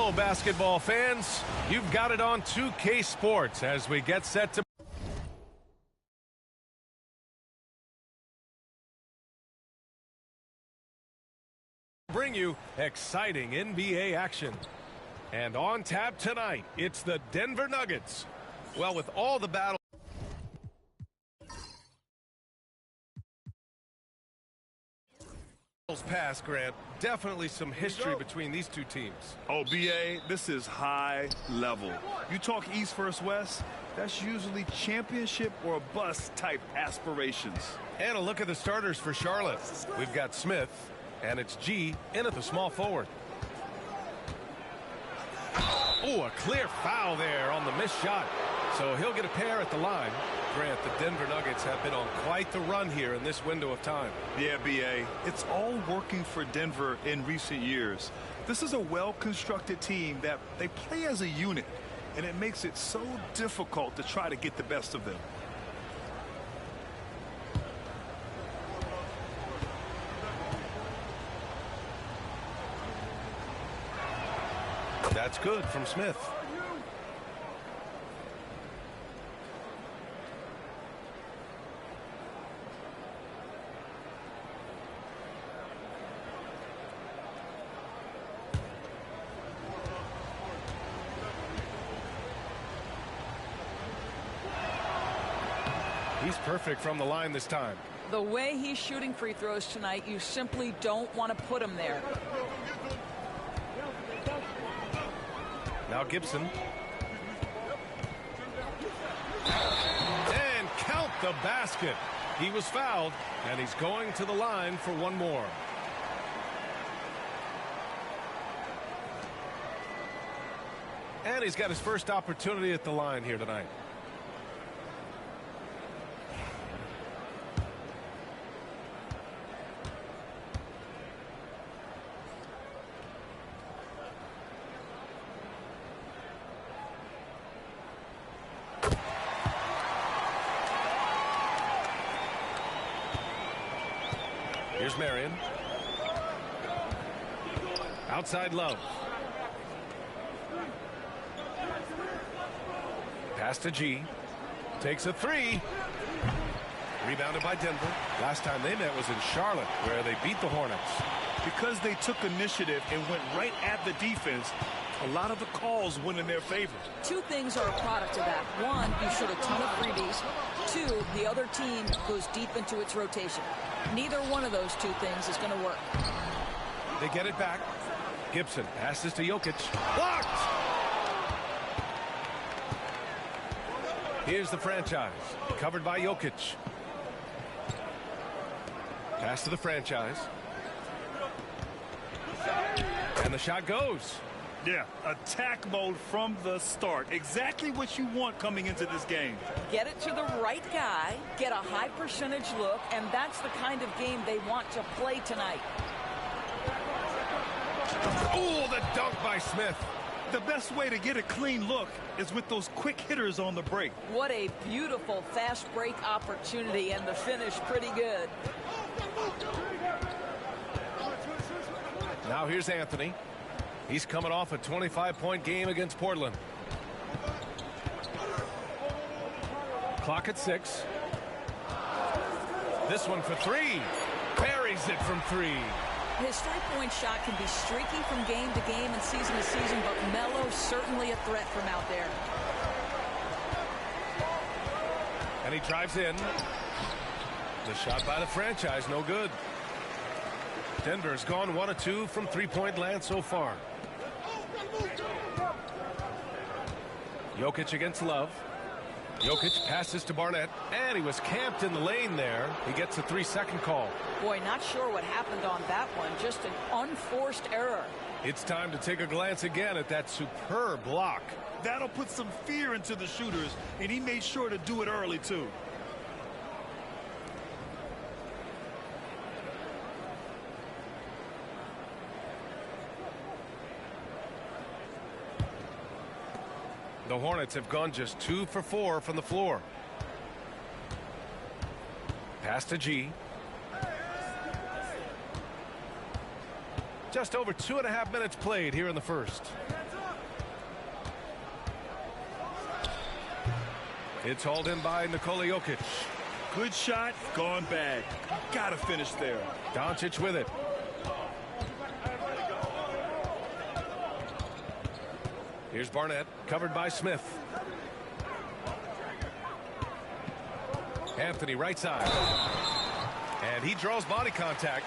Hello, basketball fans. You've got it on 2K Sports as we get set to bring you exciting NBA action. And on tap tonight, it's the Denver Nuggets. Well, with all the battles past, Grant, definitely some history between these two teams. Oh, BA, this is high level. You talk East versus West, that's usually championship or bust type aspirations. And a look at the starters for Charlotte. We've got Smith, and it's G in at the small forward. Oh, a clear foul there on the missed shot. So he'll get a pair at the line. Grant, the Denver Nuggets have been on quite the run here in this window of time. Yeah, BA, it's all working for Denver in recent years. This is a well-constructed team that they play as a unit, and it makes it so difficult to try to get the best of them. That's good from Smith. He's perfect from the line this time. The way he's shooting free throws tonight, you simply don't want to put him there. Now Gibson. And count the basket. He was fouled, and he's going to the line for one more. And he's got his first opportunity at the line here tonight. Here's Marion. Outside Love. Pass to G. Takes a three. Rebounded by Denver. Last time they met was in Charlotte, where they beat the Hornets. Because they took initiative and went right at the defense, a lot of the calls went in their favor. Two things are a product of that. One, you shoot a ton of freebies. Two, the other team goes deep into its rotation. Neither one of those two things is going to work. They get it back. Gibson passes to Jokic. Blocked! Here's the franchise. Covered by Jokic. Pass to the franchise. And the shot goes. Yeah, attack mode from the start. Exactly what you want coming into this game. Get it to the right guy, get a high percentage look, and that's the kind of game they want to play tonight. Oh, the dunk by Smith. The best way to get a clean look is with those quick hitters on the break. What a beautiful fast break opportunity, and the finish pretty good. Now here's Anthony. He's coming off a 25-point game against Portland. Clock at 6. This one for three. Buries it from three. His three-point shot can be streaky from game to game and season to season, but Melo's certainly a threat from out there. And he drives in. The shot by the franchise, no good. Denver's gone 1 of 2 from three-point land so far. Jokic against Love. Jokic passes to Barnett, and he was camped in the lane there. He gets a 3-second call. Boy, not sure what happened on that one. Just an unforced error. It's time to take a glance again at that superb block. That'll put some fear into the shooters, and he made sure to do it early, too. The Hornets have gone just 2 for 4 from the floor. Pass to G. Just over 2.5 minutes played here in the first. It's hauled in by Nikola Jokic. Good shot, gone bad. Gotta finish there. Doncic with it. Here's Barnett, covered by Smith. Anthony right side. And he draws body contact.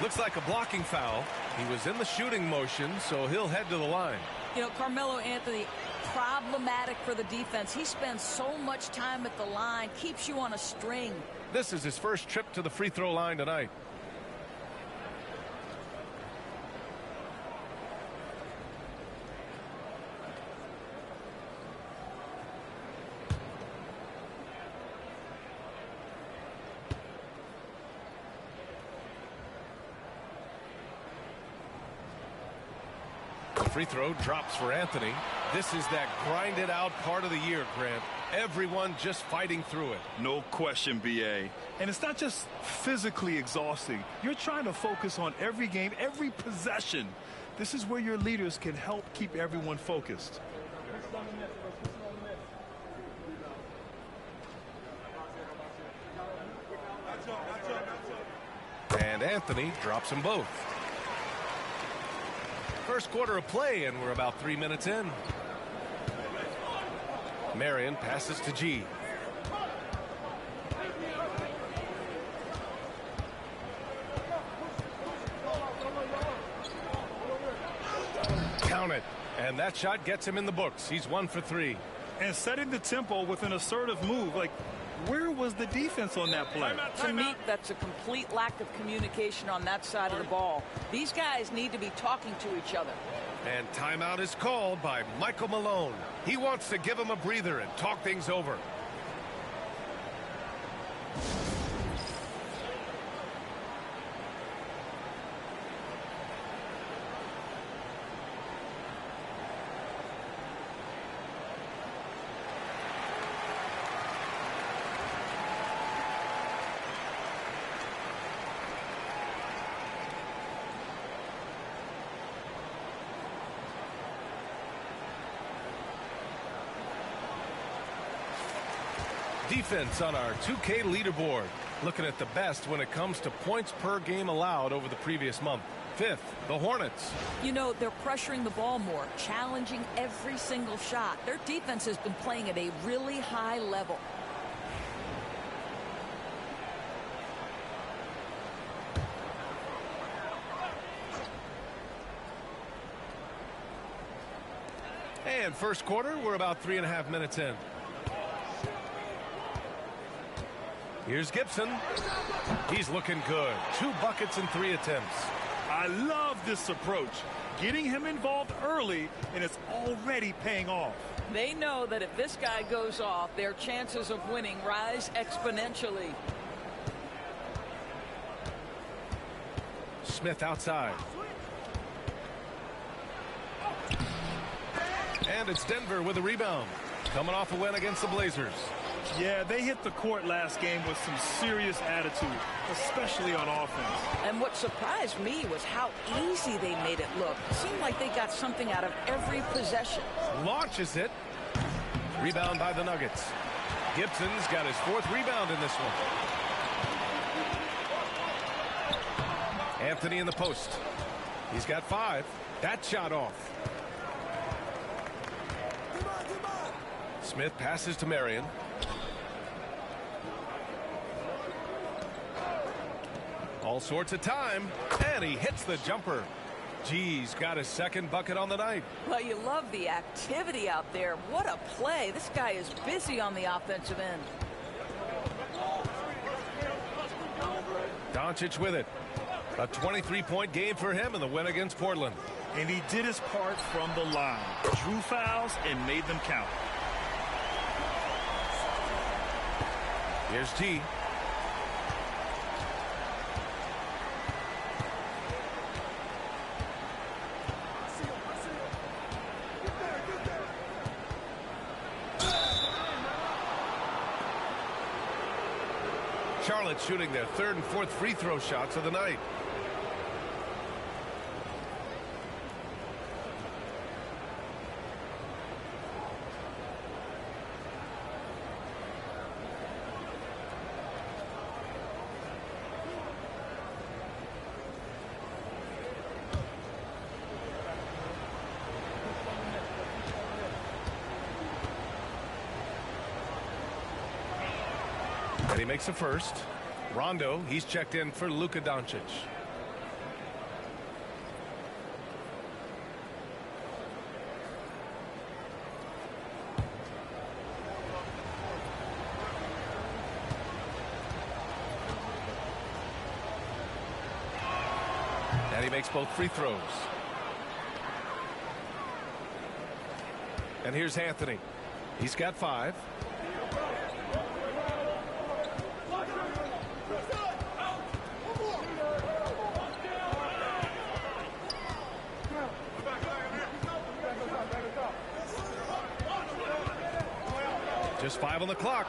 Looks like a blocking foul. He was in the shooting motion, so he'll head to the line. You know, Carmelo Anthony, problematic for the defense. He spends so much time at the line, keeps you on a string. This is his first trip to the free throw line tonight. Free throw drops for Anthony. This is that grinded out part of the year, Grant. Everyone just fighting through it. No question, BA. And it's not just physically exhausting. You're trying to focus on every game, every possession. This is where your leaders can help keep everyone focused. And Anthony drops them both. First quarter of play, and we're about 3 minutes in. Marion passes to G. Count it. And that shot gets him in the books. He's 1 for 3. And setting the tempo with an assertive move. Like, where was the defense on that play? To me, that's a complete lack of communication on that side of the ball. These guys need to be talking to each other. And timeout is called by Michael Malone. He wants to give him a breather and talk things over. Defense on our 2K leaderboard. Looking at the best when it comes to points per game allowed over the previous month. 5th, the Hornets. You know, they're pressuring the ball more, challenging every single shot. Their defense has been playing at a really high level. And first quarter, we're about 3.5 minutes in. Here's Gibson. He's looking good. 2 buckets in 3 attempts. I love this approach. Getting him involved early, and it's already paying off. They know that if this guy goes off, their chances of winning rise exponentially. Smith outside. And it's Denver with a rebound. Coming off a win against the Blazers. Yeah, they hit the court last game with some serious attitude, especially on offense. And what surprised me was how easy they made it look. It seemed like they got something out of every possession. Launches it. Rebound by the Nuggets. Gibson's got his 4th rebound in this one. Anthony in the post. He's got 5. That shot off. Smith passes to Marion. All sorts of time, and he hits the jumper. G's got his 2nd bucket on the night. Well, you love the activity out there. What a play. This guy is busy on the offensive end. Doncic with it. A 23-point game for him in the win against Portland. And he did his part from the line. Drew fouls and made them count. Here's G. Charlotte shooting their 3rd and 4th free throw shots of the night. And he makes the first. Rondo, he's checked in for Luka Doncic. And he makes both free throws. And here's Anthony. He's got 5. Just 5 on the clock.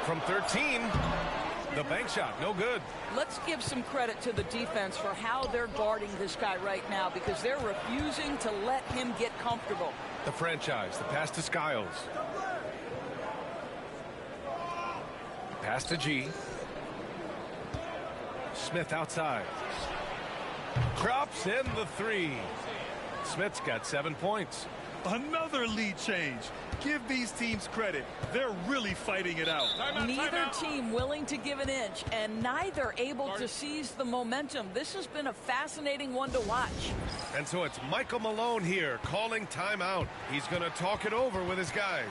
From 13. The bank shot, no good. Let's give some credit to the defense for how they're guarding this guy right now, because they're refusing to let him get comfortable. The franchise, the pass to Skiles. Pass to G. Smith outside. Drops in the 3. Smith's got 7 points. Another lead change. Give these teams credit. They're really fighting it out. Neither team willing to give an inch, and neither able to seize the momentum. This has been a fascinating one to watch. And so it's Michael Malone here calling timeout. He's going to talk it over with his guys.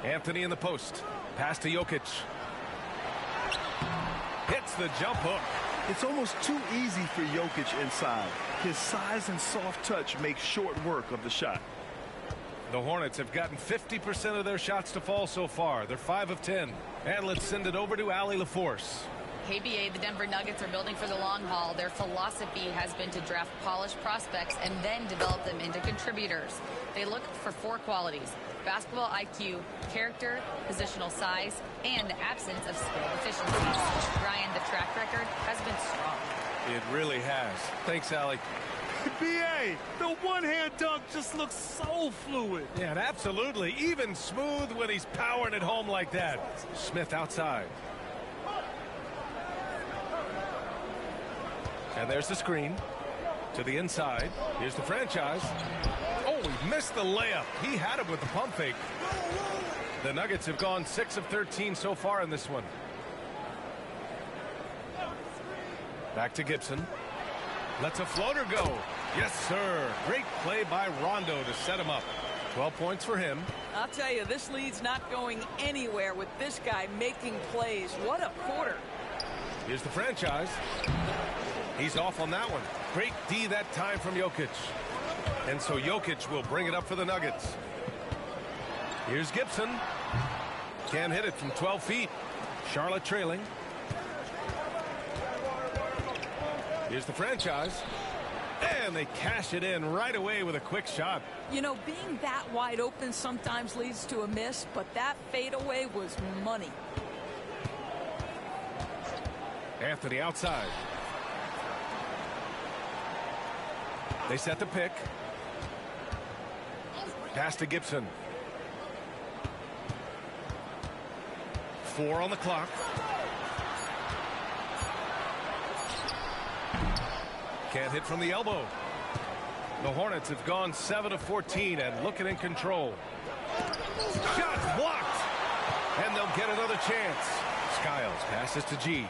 Anthony in the post. Pass to Jokic. Hits the jump hook. It's almost too easy for Jokic inside. His size and soft touch make short work of the shot. The Hornets have gotten 50% of their shots to fall so far. They're 5 of 10. And let's send it over to Allie LaForce. KBA, the Denver Nuggets are building for the long haul. Their philosophy has been to draft polished prospects and then develop them into contributors. They look for 4 qualities: basketball IQ, character, positional size, and the absence of skill deficiencies. Ryan, the track record has been strong. It really has. Thanks, Allie. BA, the one-hand dunk just looks so fluid. Yeah, and absolutely. Even smooth when he's powering it home like that. Smith outside. And there's the screen to the inside. Here's the franchise. Oh, he missed the layup. He had it with the pump fake. The Nuggets have gone 6 of 13 so far in this one. Back to Gibson. Lets a floater go. Yes, sir. Great play by Rondo to set him up. 12 points for him. I'll tell you, this lead's not going anywhere with this guy making plays. What a quarter. Here's the franchise. He's off on that one. Great D that time from Jokic. And so Jokic will bring it up for the Nuggets. Here's Gibson. Can't hit it from 12 feet. Charlotte trailing. Here's the franchise. And they cash it in right away with a quick shot. You know, being that wide open sometimes leads to a miss, but that fadeaway was money. Anthony outside. They set the pick. Pass to Gibson. 4 on the clock. Can't hit from the elbow. The Hornets have gone 7 of 14 and looking in control. Shot blocked. And they'll get another chance. Skiles passes to G.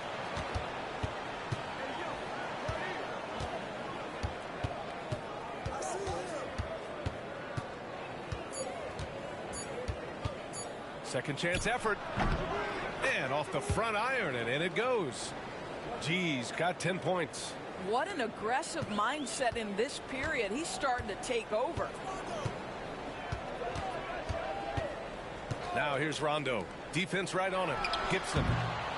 Second chance effort. And off the front iron, and in it goes. G's got 10 points. What an aggressive mindset in this period. He's starting to take over. Now here's Rondo. Defense right on him. Gibson.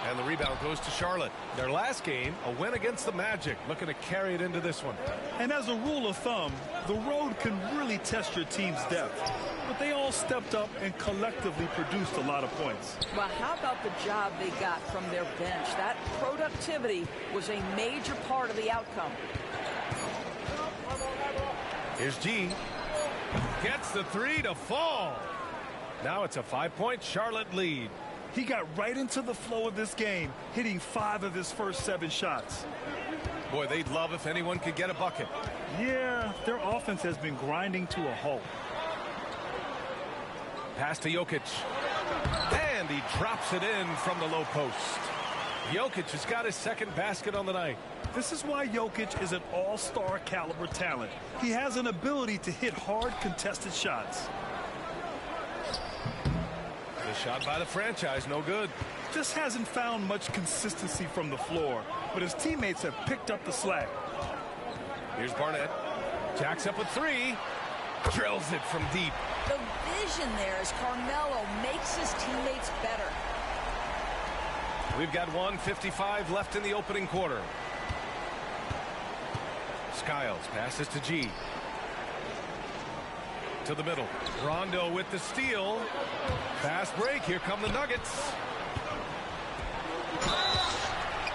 And the rebound goes to Charlotte. Their last game, a win against the Magic. Looking to carry it into this one. And as a rule of thumb, the road can really test your team's depth. but they all stepped up and collectively produced a lot of points. Well, how about the job they got from their bench? That productivity was a major part of the outcome. Here's G. Gets the three to fall. Now it's a 5-point Charlotte lead. He got right into the flow of this game, hitting 5 of his first 7 shots. Boy, they'd love if anyone could get a bucket. Yeah, their offense has been grinding to a halt. Pass to Jokic. And he drops it in from the low post. Jokic has got his second basket on the night. This is why Jokic is an all-star caliber talent. He has an ability to hit hard contested shots. The shot by the franchise, no good. Just hasn't found much consistency from the floor, but his teammates have picked up the slack. Here's Barnett. Jacks up a 3. Drills it from deep. The vision there as Carmelo makes his teammates better. We've got 1:55 left in the opening quarter. Skiles passes to G. To the middle. Rondo with the steal. Fast break. Here come the Nuggets.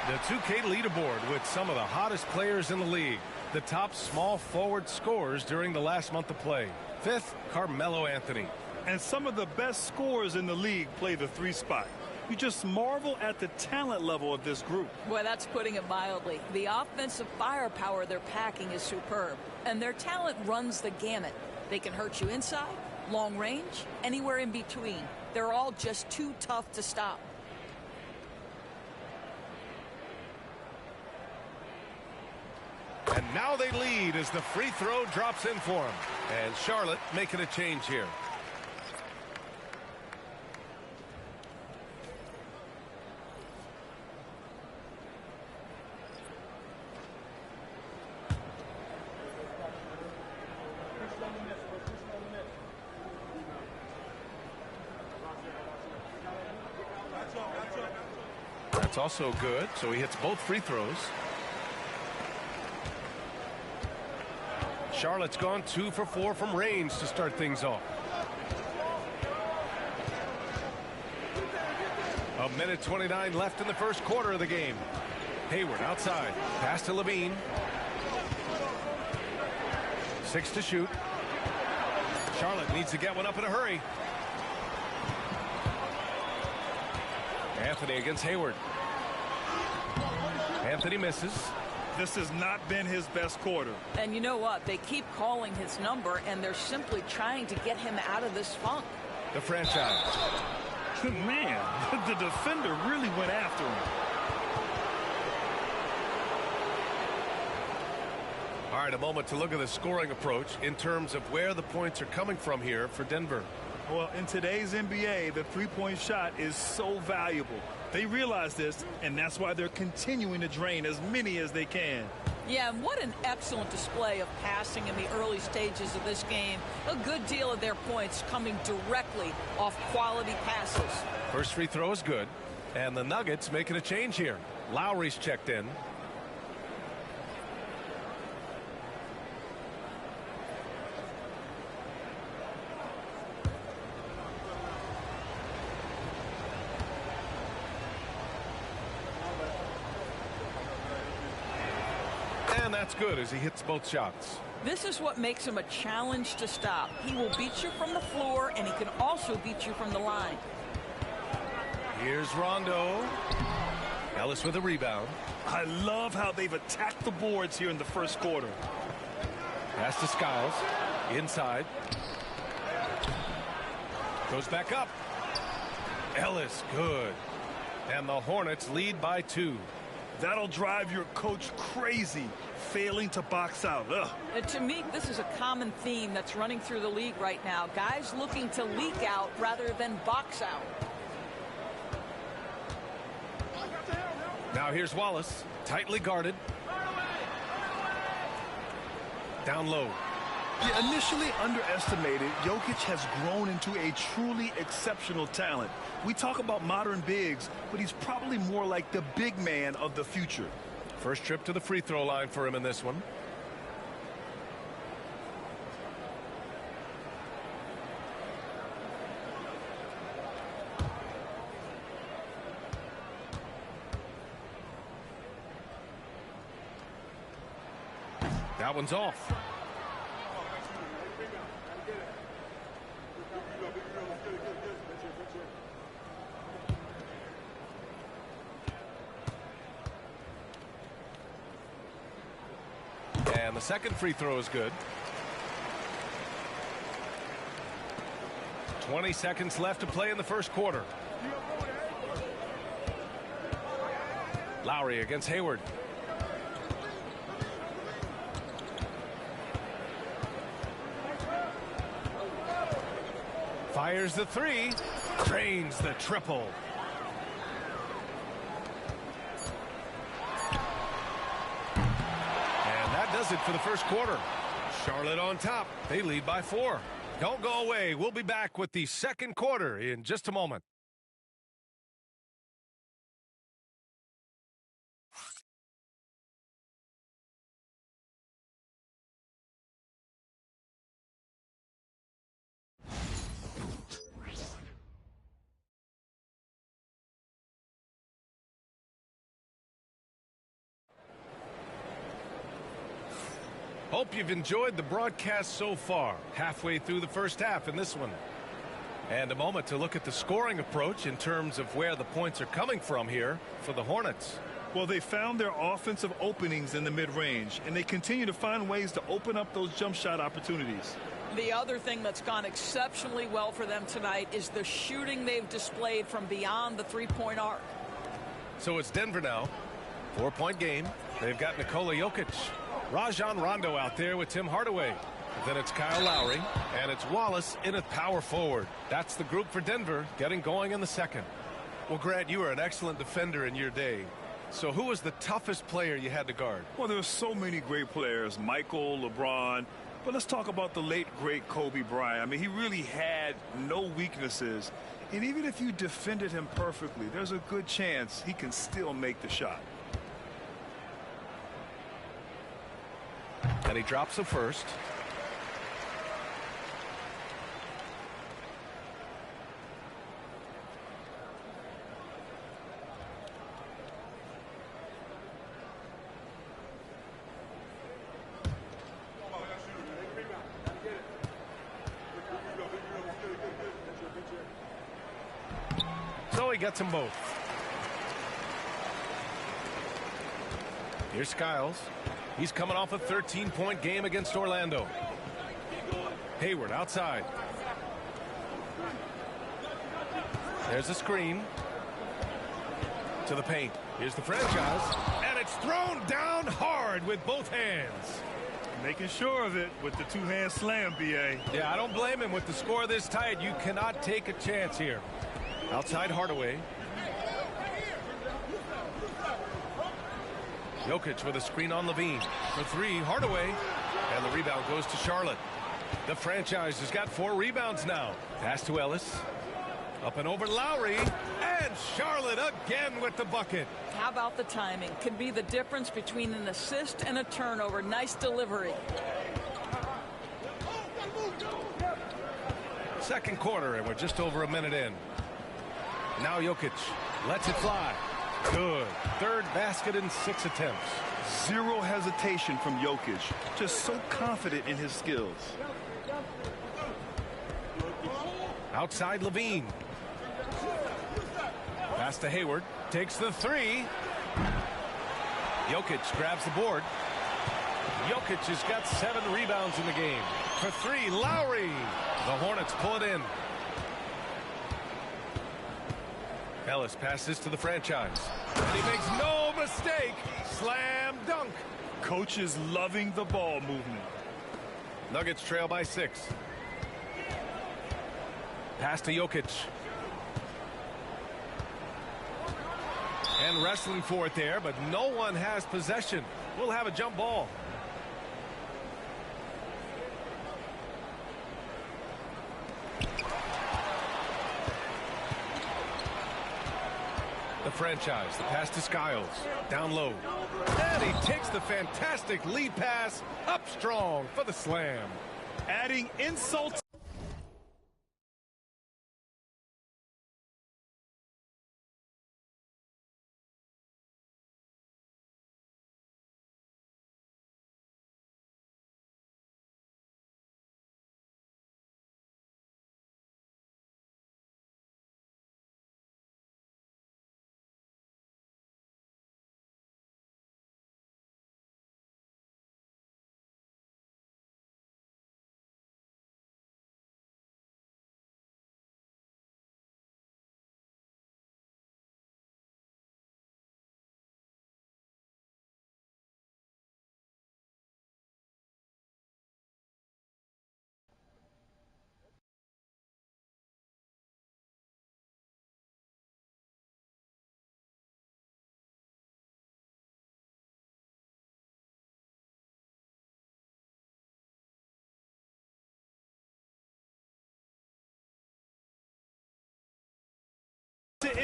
The 2K leaderboard with some of the hottest players in the league. The top small forward scorers during the last month of play. 5th, Carmelo Anthony. And some of the best scorers in the league play the 3 spot. You just marvel at the talent level of this group. Well, that's putting it mildly. The offensive firepower they're packing is superb, and their talent runs the gamut. They can hurt you inside, long range, anywhere in between. They're all just too tough to stop. And now they lead as the free throw drops in for them. And Charlotte making a change here. That's also good, so he hits both free throws. Charlotte's gone 2 for 4 from range to start things off. 1:29 left in the first quarter of the game. Hayward outside. Pass to Levine. 6 to shoot. Charlotte needs to get one up in a hurry. Anthony against Hayward. Anthony misses. This has not been his best quarter. And you know what? They keep calling his number, and they're simply trying to get him out of this funk. The franchise. Man, the defender really went after him. All right, a moment to look at the scoring approach in terms of where the points are coming from here for Denver. Well, in today's NBA, the three-point shot is so valuable. They realize this, and that's why they're continuing to drain as many as they can. Yeah, and what an excellent display of passing in the early stages of this game. A good deal of their points coming directly off quality passes. First free throw is good, and the Nuggets making a change here. Lowry's checked in. And that's good as he hits both shots. This is what makes him a challenge to stop. He will beat you from the floor, and he can also beat you from the line. Here's Rondo. Ellis with a rebound. I love how they've attacked the boards here in the first quarter. Pass to Skiles. Inside. Goes back up. Ellis, good. And the Hornets lead by 2. That'll drive your coach crazy, failing to box out. Ugh. And to me, this is a common theme that's running through the league right now. Guys looking to leak out rather than box out. Now here's Wallace, tightly guarded. Down low. Yeah, initially underestimated, Jokic has grown into a truly exceptional talent. We talk about modern bigs, but he's probably more like the big man of the future. First trip to the free throw line for him in this one. That one's off. And the second free throw is good. 20 seconds left to play in the first quarter. Lowry against Hayward. Fires the three. Drains the triple. And that does it for the first quarter. Charlotte on top. They lead by 4. Don't go away. We'll be back with the second quarter in just a moment. Hope you've enjoyed the broadcast so far. Halfway through the first half in this one. And a moment to look at the scoring approach in terms of where the points are coming from here for the Hornets. Well, they found their offensive openings in the mid-range, and they continue to find ways to open up those jump shot opportunities. The other thing that's gone exceptionally well for them tonight is the shooting they've displayed from beyond the three-point arc. So it's Denver now. 4-point game. They've got Nikola Jokic. Rajon Rondo out there with Tim Hardaway. Then it's Kyle Lowry, and it's Wallace in at power forward. That's the group for Denver getting going in the second. Well, Grant, you were an excellent defender in your day. So who was the toughest player you had to guard? Well, there were so many great players, Michael, LeBron. But let's talk about the late, great Kobe Bryant. I mean, he really had no weaknesses. And even if you defended him perfectly, there's a good chance he can still make the shot. And he drops the first. So he gets them both. Here's Skiles. He's coming off a 13-point game against Orlando. Hayward outside. There's a screen. To the paint. Here's the franchise. And it's thrown down hard with both hands. Making sure of it with the two-hand slam, B.A. Yeah, I don't blame him with the score this tight. You cannot take a chance here. Outside Hardaway. Jokic with a screen on Levine. For three, Hardaway. And the rebound goes to Charlotte. The franchise has got 4 rebounds now. Pass to Ellis. Up and over Lowry. And Charlotte again with the bucket. How about the timing? Could be the difference between an assist and a turnover. Nice delivery. Second quarter, and we're just over a minute in. Now Jokic lets it fly. Good. Third basket in 6 attempts. Zero hesitation from Jokic. Just so confident in his skills. Outside Levine. Pass to Hayward. Takes the three. Jokic grabs the board. Jokic has got 7 rebounds in the game. For three, Lowry. The Hornets pull it in. Ellis passes to the franchise. And he makes no mistake. Slam dunk. Coach is loving the ball movement. Nuggets trail by 6. Pass to Jokic. And wrestling for it there, but no one has possession. We'll have a jump ball. The franchise, the pass to Skiles, down low. And he takes the fantastic lead pass up strong for the slam. Adding insult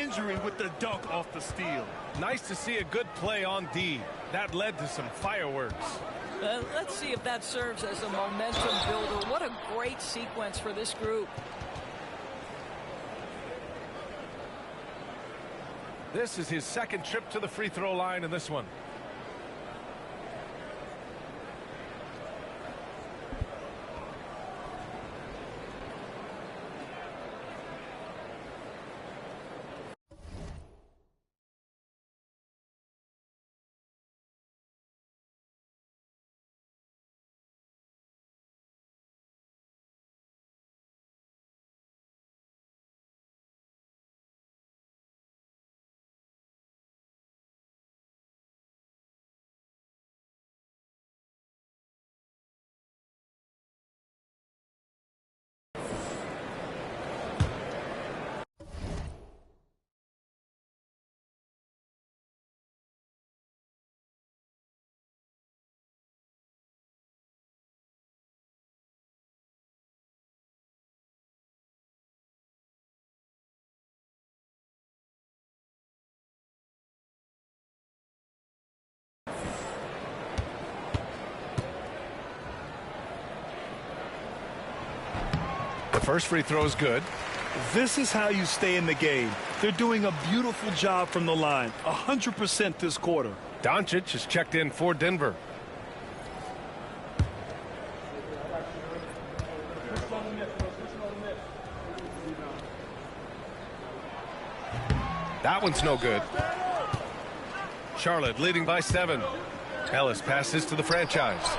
injury with the dunk off the steal. Nice to see a good play on D. That led to some fireworks. Let's see if that serves as a momentum builder. What a great sequence for this group. This is his second trip to the free throw line in this one. The first free throw is good. This is how you stay in the game. They're doing a beautiful job from the line. 100% this quarter. Doncic is checked in for Denver. That one's no good. Charlotte leading by 7. Ellis passes to the franchise.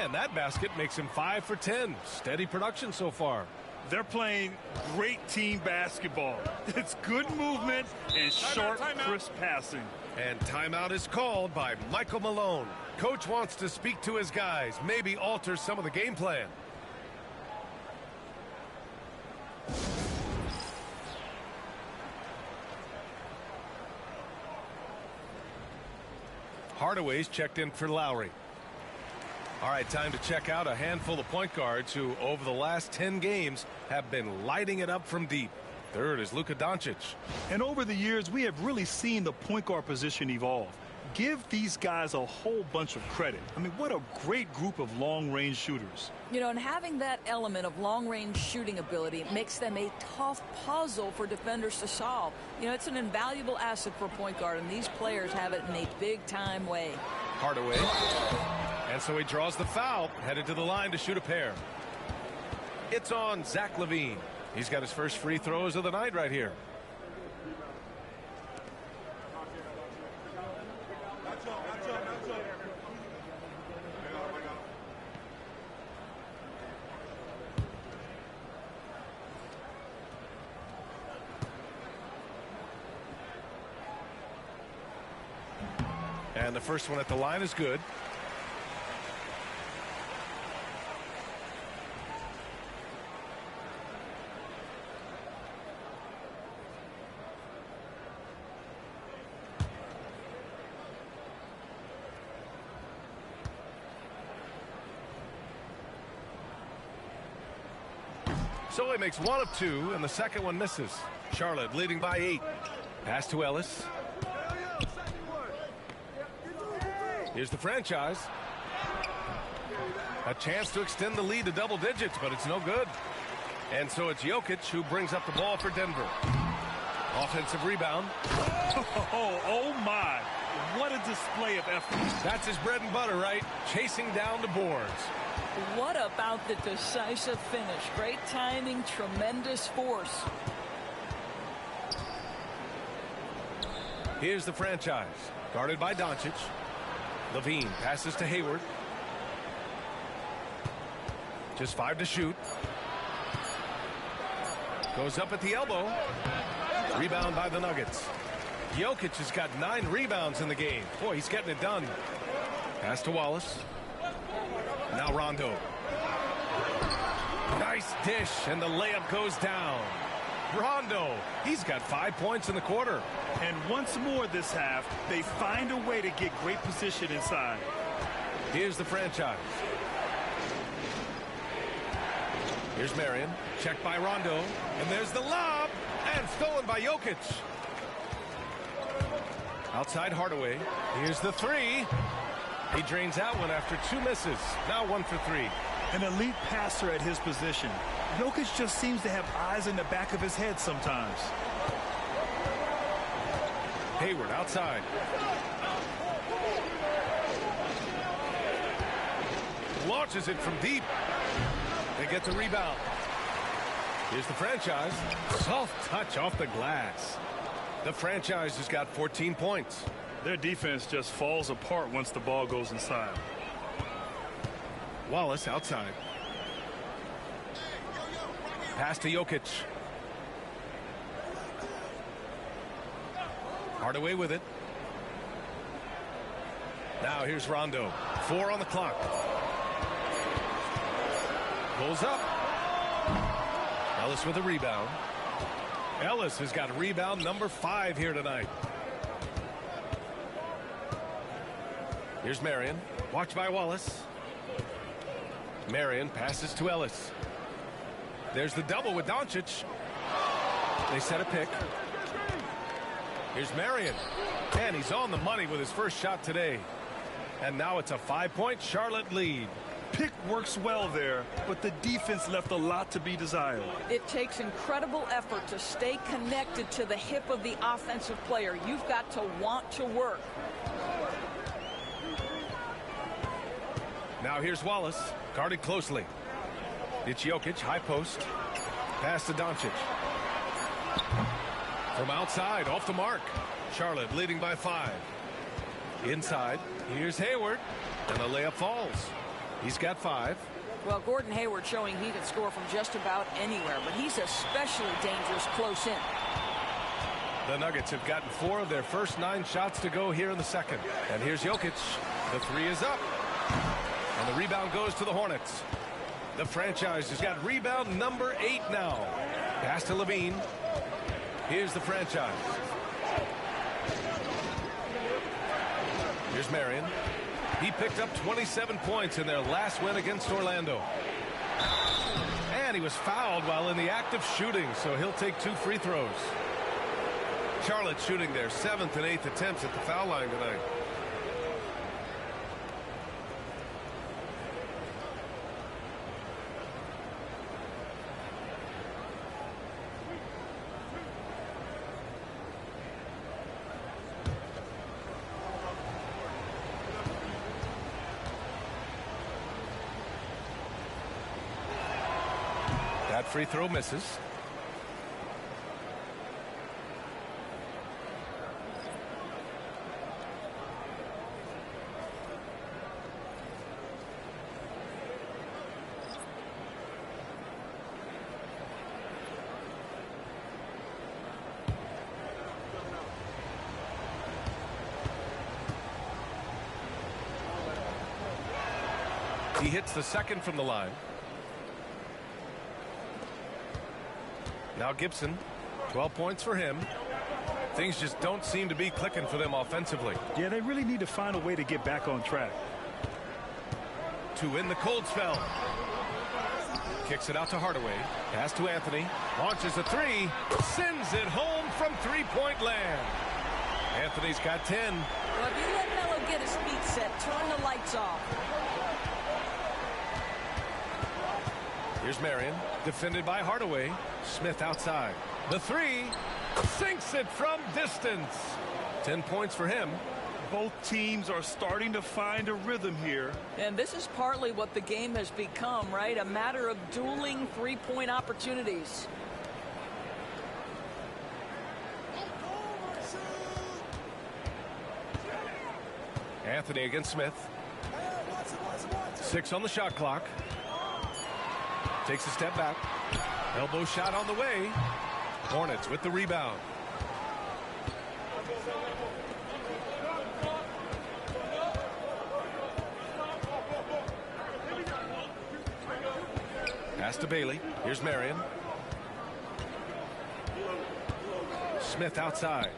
And that basket makes him 5 for 10. Steady production so far. They're playing great team basketball. It's good movement and sharp, crisp passing. And timeout is called by Michael Malone. Coach wants to speak to his guys, maybe alter some of the game plan. Hardaway's checked in for Lowry. All right, time to check out a handful of point guards who, over the last 10 games, have been lighting it up from deep. Third is Luka Doncic. And over the years, we have really seen the point guard position evolve. Give these guys a whole bunch of credit. I mean, what a great group of long-range shooters. You know, and having that element of long-range shooting ability makes them a tough puzzle for defenders to solve. You know, it's an invaluable asset for a point guard, and these players have it in a big-time way. Hardaway. And so he draws the foul, headed to the line to shoot a pair. It's on Zach LaVine. He's got his first free throws of the night right here. And the first one at the line is good. So he makes one of two, and the second one misses. Charlotte leading by 8. Pass to Ellis. Here's the franchise. A chance to extend the lead to double digits, but it's no good. And so it's Jokic who brings up the ball for Denver. Offensive rebound. Oh my. What a display of effort. That's his bread and butter, right? Chasing down the boards. What about the decisive finish? Great timing, tremendous force. Here's the franchise. Guarded by Doncic. LaVine passes to Hayward. Just 5 to shoot. Goes up at the elbow. Rebound by the Nuggets. Jokic has got 9 rebounds in the game. Boy, he's getting it done. Pass to Wallace. Now Rondo. Nice dish, and the layup goes down. Rondo, he's got 5 points in the quarter. And once more this half, they find a way to get great position inside. Here's the franchise. Here's Marion, checked by Rondo, and there's the lob, And stolen by Jokic. Outside Hardaway. Here's the three. He drains that one after 2 misses. Now 1 for 3. An elite passer at his position. Jokic just seems to have eyes in the back of his head sometimes. Hayward outside. Launches it from deep. They get the rebound. Here's the franchise. Soft touch off the glass. The franchise has got 14 points. Their defense just falls apart once the ball goes inside. Wallace outside. Pass to Jokic. Hardaway with it. Now here's Rondo. 4 on the clock. Pulls up. Ellis with a rebound. Ellis has got rebound number 5 here tonight. Here's Marion. Watched by Wallace. Marion passes to Ellis. There's the double with Doncic. They set a pick. Here's Marion. And he's on the money with his first shot today. And now it's a 5-point Charlotte lead. Pick works well there, but the defense left a lot to be desired. It takes incredible effort to stay connected to the hip of the offensive player. You've got to want to work. Now here's Wallace, guarded closely. It's Jokic, high post. Pass to Doncic. From outside, off the mark. Charlotte leading by 5. Inside, here's Hayward, and the layup falls. He's got 5. Well, Gordon Hayward showing he can score from just about anywhere, but he's especially dangerous close in. The Nuggets have gotten 4 of their first 9 shots to go here in the second. And here's Jokic. The 3 is up. And the rebound goes to the Hornets. The franchise has got rebound number 8 now. Pass to Levine. Here's the franchise. Here's Marion. He picked up 27 points in their last win against Orlando. And he was fouled while in the act of shooting, so he'll take 2 free throws. Charlotte shooting their 7th and 8th attempts at the foul line tonight. That free throw misses. He hits the second from the line. Now Gibson, 12 points for him. Things just don't seem to be clicking for them offensively. Yeah, they really need to find a way to get back on track. To win the cold spell. Kicks it out to Hardaway. Pass to Anthony. Launches a 3. Sends it home from 3-point land. Anthony's got 10. Well, if you let Melo get his feet set, turn the lights off. Here's Marion, defended by Hardaway. Smith outside. The 3 sinks it from distance. 10 points for him. Both teams are starting to find a rhythm here. And this is partly what the game has become, right? A matter of dueling 3-point opportunities. Anthony against Smith. 6 on the shot clock. Takes a step back. Elbow shot on the way. Hornets with the rebound. Pass to Bailey. Here's Marion. Smith outside.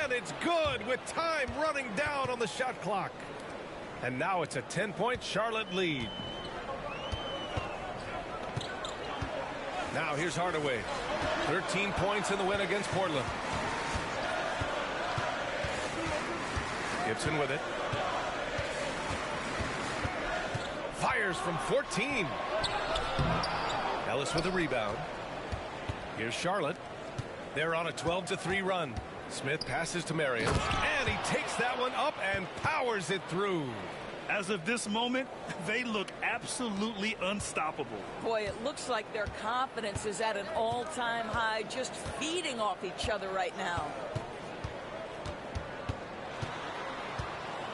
And it's good with time running down on the shot clock. And now it's a 10-point Charlotte lead. Now here's Hardaway. 13 points in the win against Portland. Gibson with it. Fires from 14. Ellis with a rebound. Here's Charlotte. They're on a 12-3 run. Smith passes to Marion, and he takes that one up and powers it through. As of this moment, they look absolutely unstoppable. Boy, it looks like their confidence is at an all-time high, just feeding off each other right now.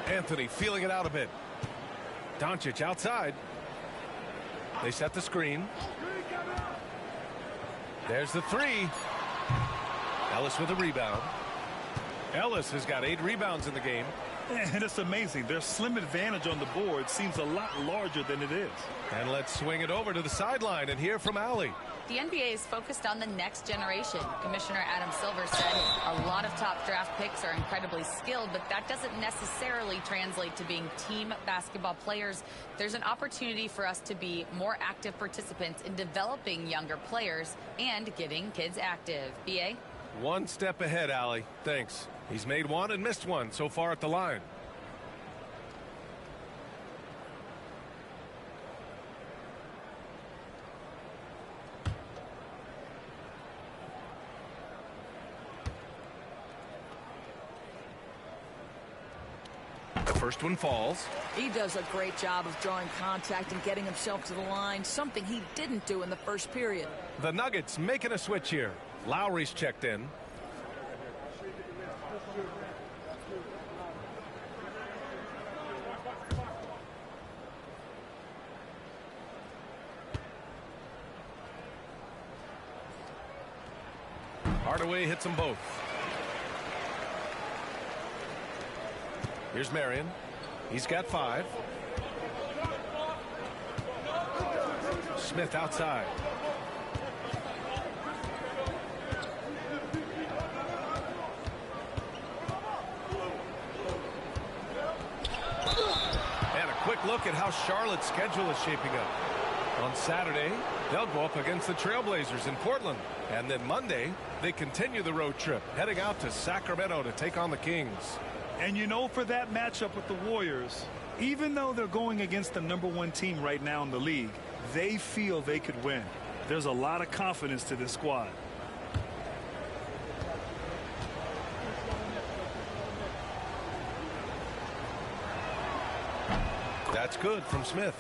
Anthony feeling it out a bit. Doncic outside. They set the screen. There's the three. Ellis with a rebound. Ellis has got 8 rebounds in the game. And it's amazing. Their slim advantage on the board seems a lot larger than it is. And let's swing it over to the sideline and hear from Allie. The NBA is focused on the next generation. Commissioner Adam Silver said a lot of top draft picks are incredibly skilled, but that doesn't necessarily translate to being team basketball players. There's an opportunity for us to be more active participants in developing younger players and getting kids active. BA? One step ahead, Allie. Thanks. He's made one and missed one so far at the line. The first one falls. He does a great job of drawing contact and getting himself to the line, something he didn't do in the first period. The Nuggets making a switch here. Lowry's checked in. Hardaway hits them both. Here's Marion. He's got 5. Smith outside. And a quick look at how Charlotte's schedule is shaping up. On Saturday, they'll go up against the Trailblazers in Portland. And then Monday, they continue the road trip, heading out to Sacramento to take on the Kings. And you know, for that matchup with the Warriors, even though they're going against the #1 team right now in the league, they feel they could win. There's a lot of confidence to this squad. That's good from Smith.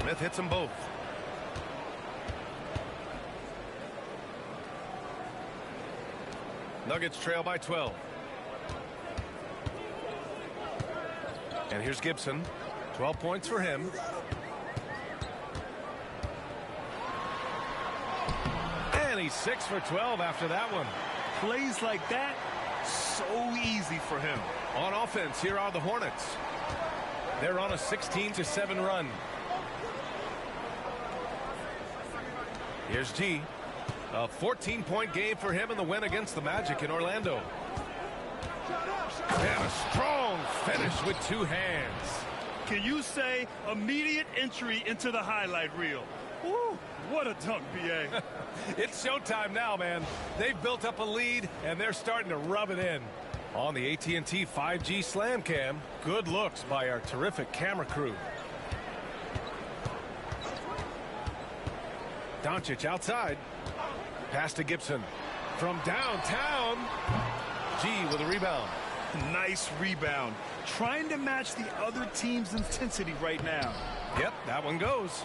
Smith hits them both. Nuggets trail by 12. And here's Gibson. 12 points for him. And he's 6 for 12 after that one. Plays like that, so easy for him. On offense, here are the Hornets. They're on a 16-7 run. Here's G. A 14-point game for him in the win against the Magic in Orlando. And a strong finish with 2 hands. Can you say immediate entry into the highlight reel? Woo, what a dunk, B.A. It's showtime now, man. They've built up a lead, and they're starting to rub it in. On the AT&T 5G Slam Cam, good looks by our terrific camera crew. Doncic outside. Pass to Gibson. From downtown. G with a rebound. Nice rebound. Trying to match the other team's intensity right now. Yep, that one goes.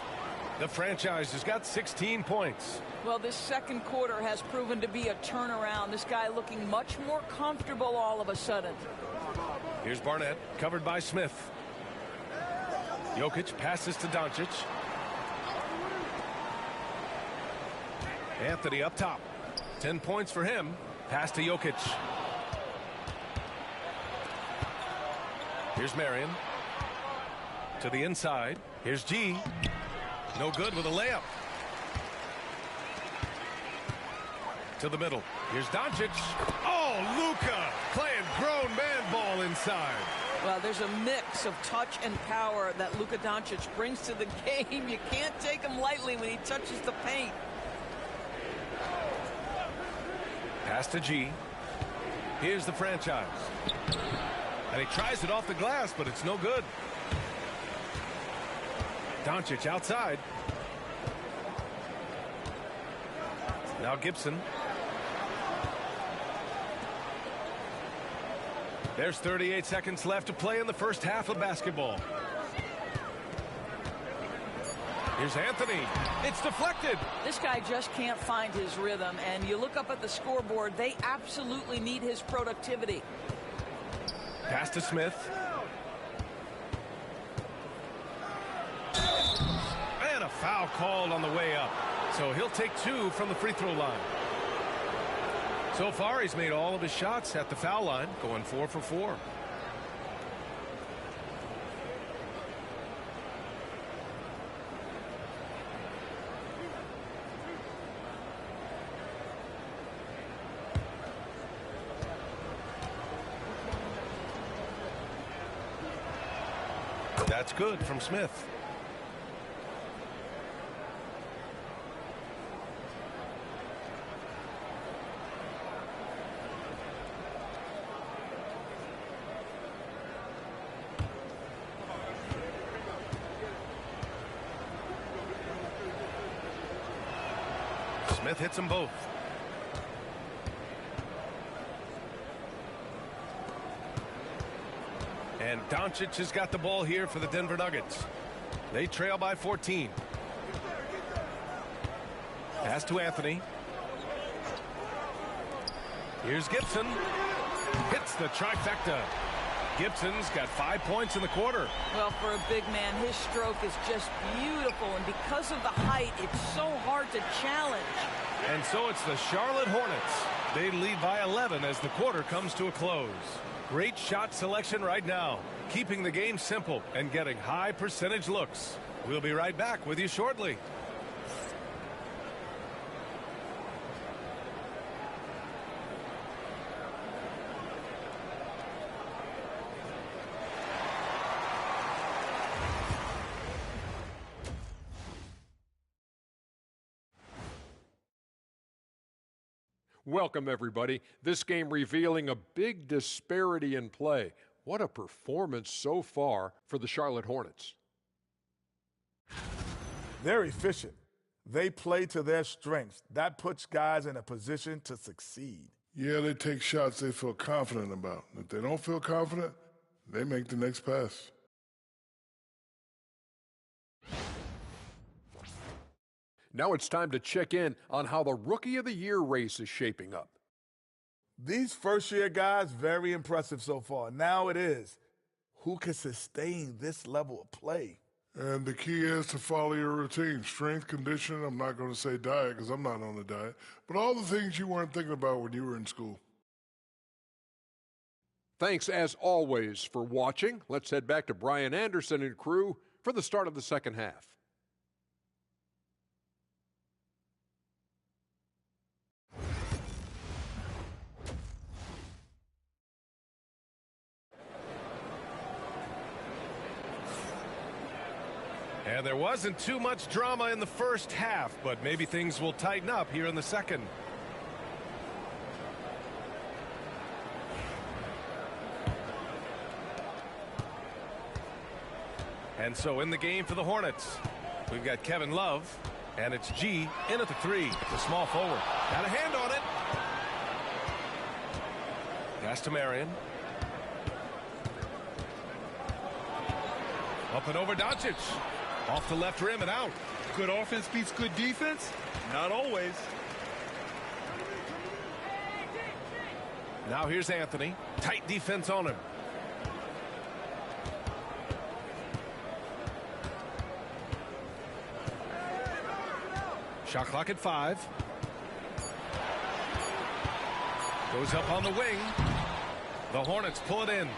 The franchise has got 16 points. Well, this second quarter has proven to be a turnaround. This guy looking much more comfortable all of a sudden. Here's Barnett, covered by Smith. Jokic passes to Doncic. Anthony up top. 10 points for him. Pass to Jokic. Here's Marion. To the inside. Here's G. No good with a layup. To the middle. Here's Doncic. Oh, Luka playing grown man ball inside. Well, there's a mix of touch and power that Luka Doncic brings to the game. You can't take him lightly when he touches the paint. Pass to G. Here's the franchise. And he tries it off the glass, but it's no good. Doncic outside. Now Gibson. There's 38 seconds left to play in the first half of basketball. Here's Anthony. It's deflected. This guy just can't find his rhythm, and you look up at the scoreboard, they absolutely need his productivity. Pass to Smith. And a foul called on the way up. So he'll take 2 from the free throw line. So far, he's made all of his shots at the foul line, going 4 for 4. That's good from Smith. Smith hits them both. And Doncic has got the ball here for the Denver Nuggets. They trail by 14. Pass to Anthony. Here's Gibson. Hits the trifecta. Gibson's got 5 points in the quarter. Well, for a big man, his stroke is just beautiful, and because of the height, it's so hard to challenge. And so it's the Charlotte Hornets. They lead by 11 as the quarter comes to a close. Great shot selection right now, keeping the game simple and getting high percentage looks. We'll be right back with you shortly. Welcome, everybody. This game revealing a big disparity in play. What a performance so far for the Charlotte Hornets. They're efficient. They play to their strengths. That puts guys in a position to succeed. Yeah, they take shots they feel confident about. If they don't feel confident, they make the next pass. Now it's time to check in on how the Rookie of the Year race is shaping up. These first-year guys, very impressive so far. Now it is, who can sustain this level of play? And the key is to follow your routine. Strength, conditioning, I'm not going to say diet because I'm not on a diet, but all the things you weren't thinking about when you were in school. Thanks, as always, for watching. Let's head back to Brian Anderson and crew for the start of the second half. And there wasn't too much drama in the first half, but maybe things will tighten up here in the second. And so in the game for the Hornets, we've got Kevin Love, and it's G in at the 3, the small forward. Got a hand on it. Pass to Marion. Up and over Doncic. Off the left rim and out. Good offense beats good defense? Not always. Now here's Anthony. Tight defense on him. Shot clock at 5. Goes up on the wing. The Hornets pull it in.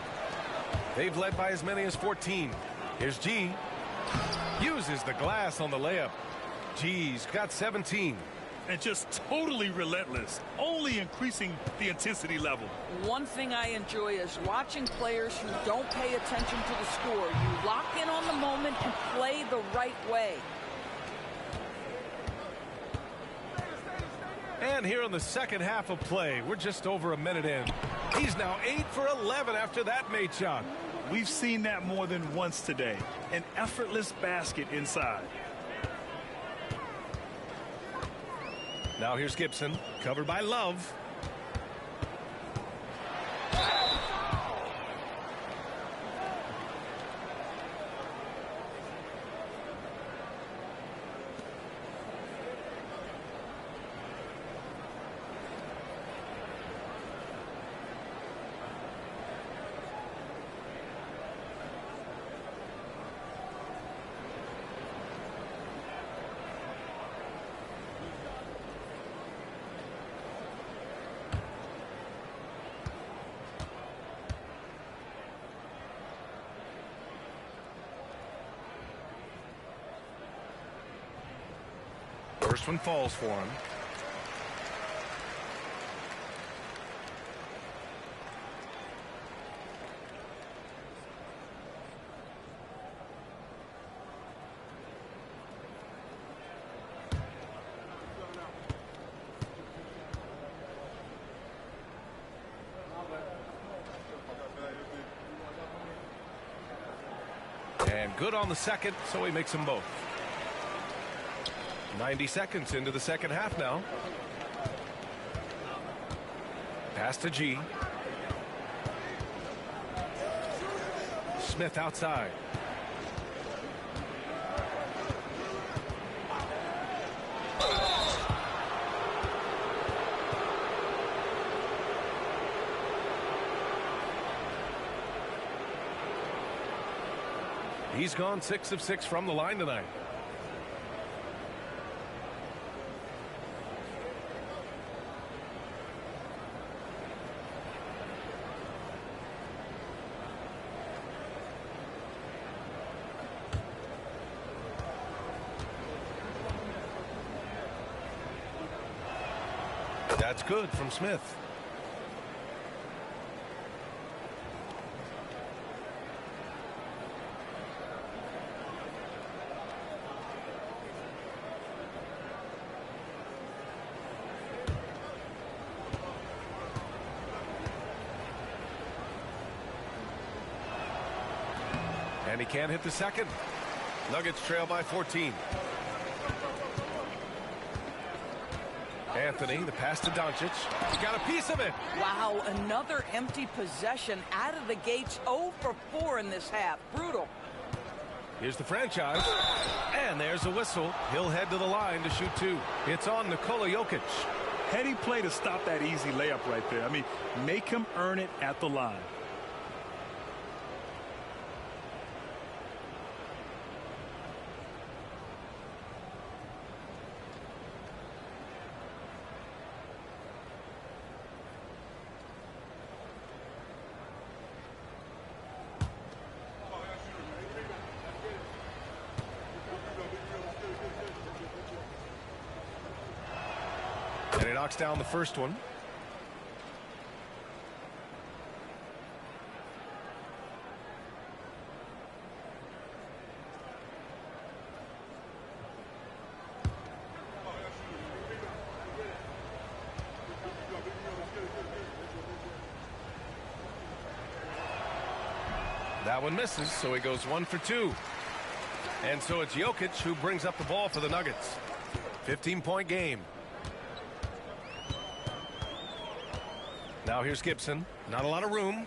They've led by as many as 14. Here's G. Uses the glass on the layup. G's got 17. And just totally relentless, only increasing the intensity level. One thing I enjoy is watching players who don't pay attention to the score. You lock in on the moment and play the right way. And here in the second half of play, we're just over a minute in. He's now 8 for 11 after that made shot. We've seen that more than once today. An effortless basket inside. Now here's Gibson, covered by Love. First one falls for him. And good on the second, so he makes them both. 90 seconds into the second half now. Pass to G. Smith outside. He's gone 6 of 6 from the line tonight. That's good from Smith. And he can't hit the second. Nuggets trail by 14. Anthony, the pass to Doncic. He got a piece of it. Wow, another empty possession out of the gates. 0 for 4 in this half. Brutal. Here's the franchise. And there's a whistle. He'll head to the line to shoot 2. It's on Nikola Jokic. Heady play to stop that easy layup right there. I mean, make him earn it at the line. And he knocks down the first one. That one misses, so he goes 1 for 2. And so it's Jokic who brings up the ball for the Nuggets. 15-point game. Now here's Gibson. Not a lot of room.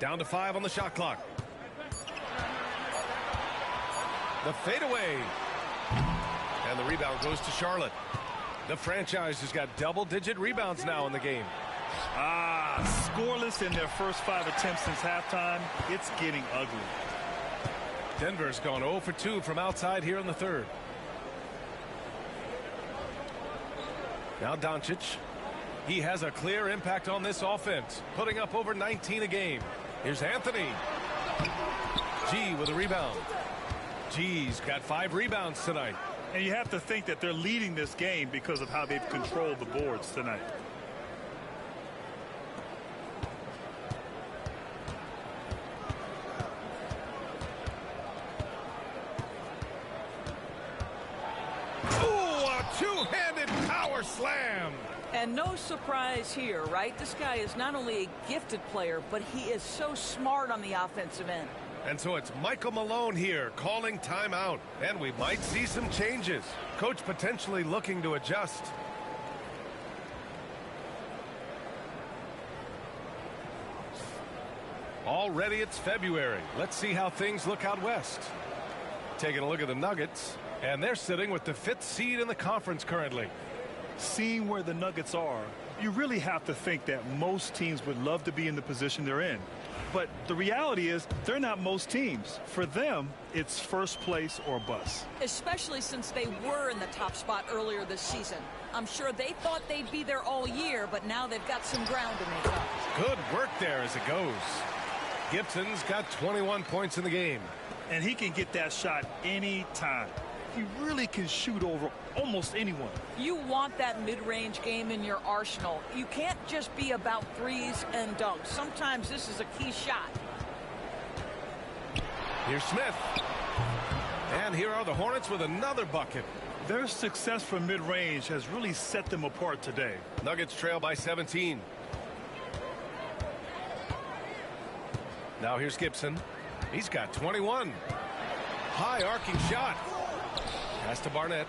Down to 5 on the shot clock. The fadeaway. And the rebound goes to Charlotte. The franchise has got double-digit rebounds now in the game. Scoreless in their first 5 attempts since halftime. It's getting ugly. Denver's gone 0 for 2 from outside here in the third. Now Doncic. He has a clear impact on this offense, putting up over 19 a game. Here's Anthony. G with a rebound. G's got 5 rebounds tonight. And you have to think that they're leading this game because of how they've controlled the boards tonight. Ooh, a two-handed power slam. And no surprise here, right? This guy is not only a gifted player, but he is so smart on the offensive end. And so it's Michael Malone here calling timeout. And we might see some changes. Coach potentially looking to adjust. Already it's February. Let's see how things look out west. Taking a look at the Nuggets. And they're sitting with the 5th seed in the conference currently. Seeing where the Nuggets are, you really have to think that most teams would love to be in the position they're in. But the reality is they're not most teams. For them, it's first place or bust. Especially since they were in the top spot earlier this season. I'm sure they thought they'd be there all year, but now they've got some ground to make up. Good work there as it goes. Gibson's got 21 points in the game. And he can get that shot any time. He really can shoot over almost anyone. You want that mid-range game in your arsenal. You can't just be about threes and dunks. Sometimes this is a key shot. Here's Smith. And here are the Hornets with another bucket. Their success from mid-range has really set them apart today. Nuggets trail by 17. Now here's Gibson. He's got 21. High arcing shot. Pass to Barnett.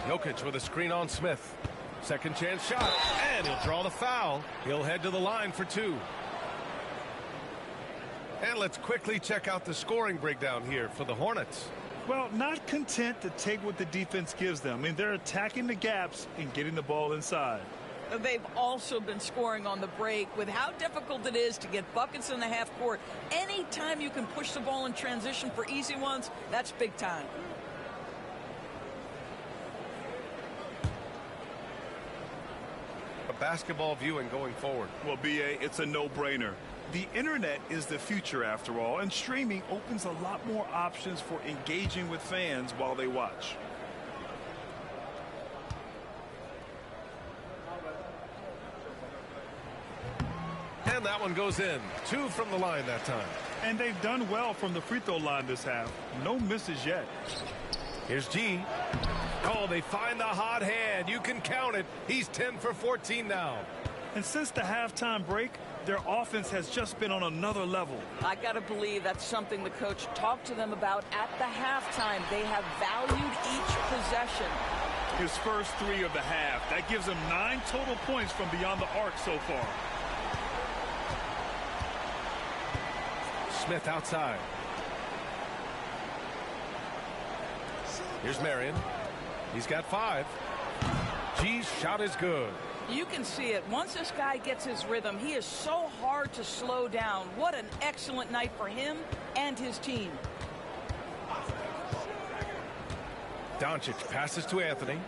Jokic with a screen on Smith. Second chance shot. And he'll draw the foul. He'll head to the line for 2. And let's quickly check out the scoring breakdown here for the Hornets. Well, not content to take what the defense gives them. I mean, they're attacking the gaps and getting the ball inside. They've also been scoring on the break. With how difficult it is to get buckets in the half court, anytime you can push the ball in transition for easy ones, that's big time. A basketball viewing going forward. Well, B.A., it's a no-brainer. The internet is the future after all, and streaming opens a lot more options for engaging with fans while they watch. And that one goes in. 2 from the line that time. And they've done well from the free throw line this half. No misses yet. Here's G. Oh, they find the hot hand. You can count it. He's 10 for 14 now. And since the halftime break, their offense has just been on another level. I got to believe that's something the coach talked to them about at the halftime. They have valued each possession. His first 3 of the half. That gives him 9 total points from beyond the arc so far. Smith outside. Here's Marion. He's got 5. G's shot is good. You can see it. Once this guy gets his rhythm, he is so hard to slow down. What an excellent night for him and his team. Doncic passes to Anthony.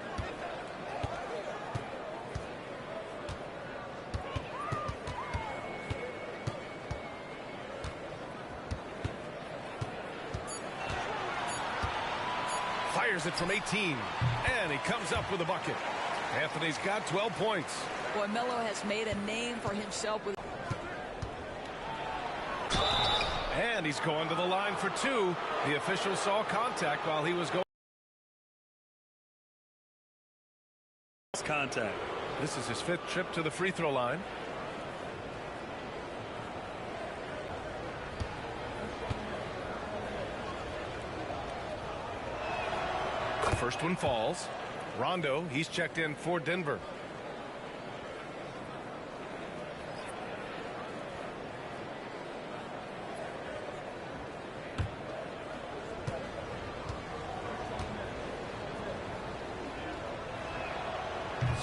Fires it from 18. And he comes up with a bucket. Anthony's got 12 points. Boy, Melo has made a name for himself with. And he's going to the line for 2. The official saw contact while he was going. Contact. This is his 5th trip to the free throw line. The first one falls. Rondo, he's checked in for Denver.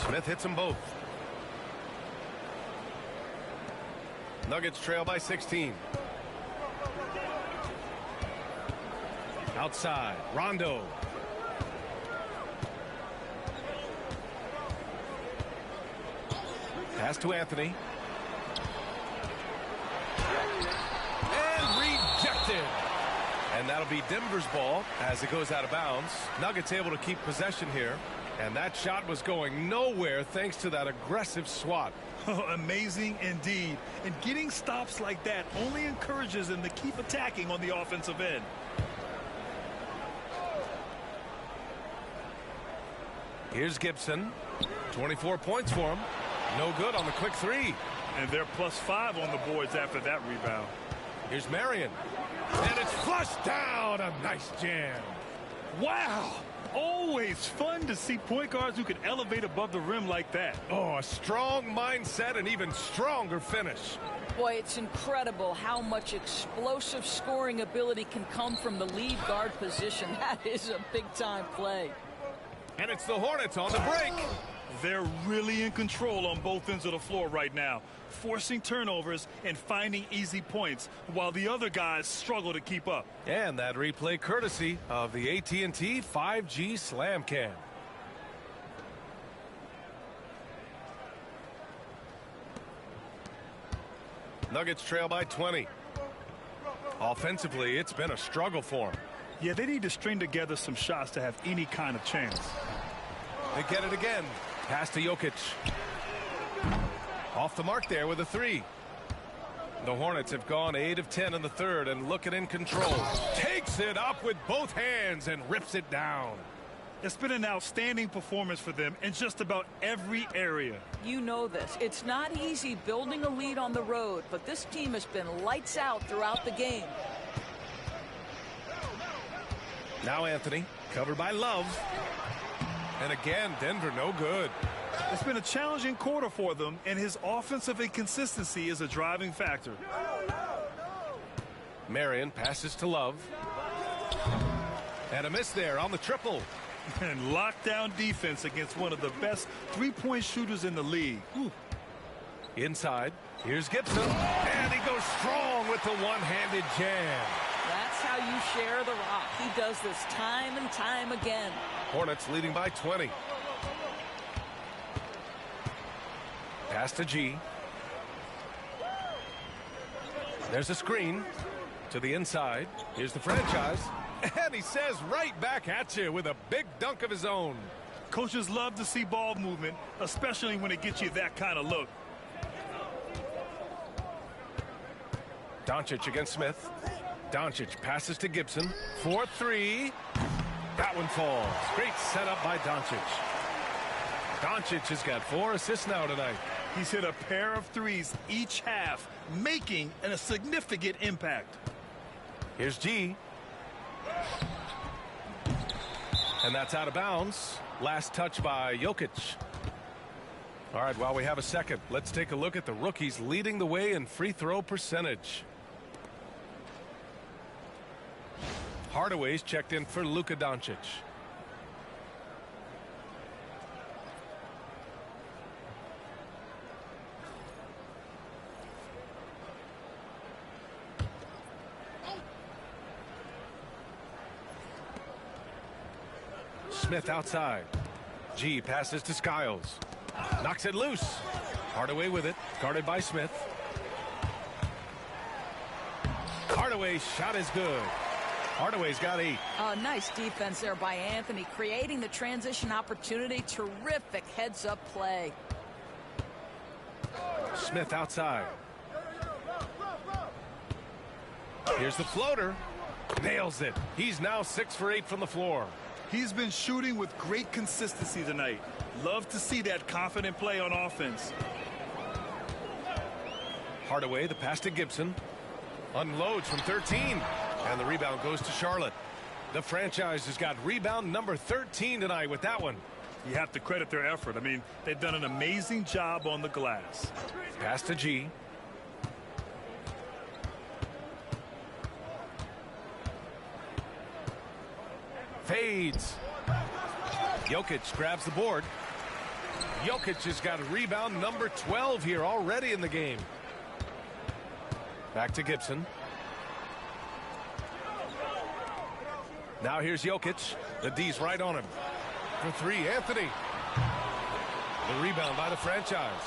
Smith hits them both. Nuggets trail by 16. Outside, Rondo. Pass to Anthony. And rejected. And that'll be Denver's ball as it goes out of bounds. Nuggets able to keep possession here. And that shot was going nowhere thanks to that aggressive swat. Amazing indeed. And getting stops like that only encourages them to keep attacking on the offensive end. Here's Gibson. 24 points for him. No good on the quick three. And they're +5 on the boards after that rebound. Here's Marion. And it's flushed down. A nice jam. Wow. Always fun to see point guards who can elevate above the rim like that. Oh, a strong mindset and even stronger finish. Boy, it's incredible how much explosive scoring ability can come from the lead guard position. That is a big-time play. And it's the Hornets on the break. They're really in control on both ends of the floor right now, forcing turnovers and finding easy points while the other guys struggle to keep up. And that replay courtesy of the AT&T 5G Slam Cam. Nuggets trail by 20. Offensively, it's been a struggle for them. Yeah, they need to string together some shots to have any kind of chance. They get it again. Pass to Jokic. Off the mark there with a three. The Hornets have gone 8 of 10 in the third and looking in control. Takes it up with both hands and rips it down. It's been an outstanding performance for them in just about every area. You know this. It's not easy building a lead on the road, but this team has been lights out throughout the game. Now Anthony, covered by Love. And again, Denver no good. It's been a challenging quarter for them, and his offensive inconsistency is a driving factor. Marion passes to Love. And a miss there on the triple. And lockdown defense against one of the best three-point shooters in the league. Ooh. Inside, here's Gibson. And he goes strong with the one-handed jam. That's how you share the rock. He does this time and time again. Hornets leading by 20. Pass to G. There's a screen to the inside. Here's the franchise. And he says right back at you with a big dunk of his own. Coaches love to see ball movement, especially when it gets you that kind of look. Doncic against Smith. Doncic passes to Gibson. 4-3. That one falls. Great setup by Doncic. Doncic has got 4 assists now tonight. He's hit a pair of threes each half, making a significant impact. Here's G. And that's out of bounds. Last touch by Jokic. All right, while we have a second, let's take a look at the rookies leading the way in free throw percentage. Hardaway's checked in for Luka Doncic. Smith outside. G passes to Skiles. Knocks it loose. Hardaway with it. Guarded by Smith. Hardaway's shot is good. Hardaway's got 8. Nice defense there by Anthony, creating the transition opportunity. Terrific heads-up play. Smith outside. Here's the floater. Nails it. He's now 6 for 8 from the floor. He's been shooting with great consistency tonight. Love to see that confident play on offense. Hardaway, the pass to Gibson. Unloads from 13. And the rebound goes to Charlotte. The franchise has got rebound number 13 tonight with that one. You have to credit their effort. I mean, they've done an amazing job on the glass. Pass to G. Fades. Jokic grabs the board. Jokic has got rebound number 12 here already in the game. Back to Gibson. Now here's Jokic. The D's right on him. For 3, Anthony. The rebound by the franchise.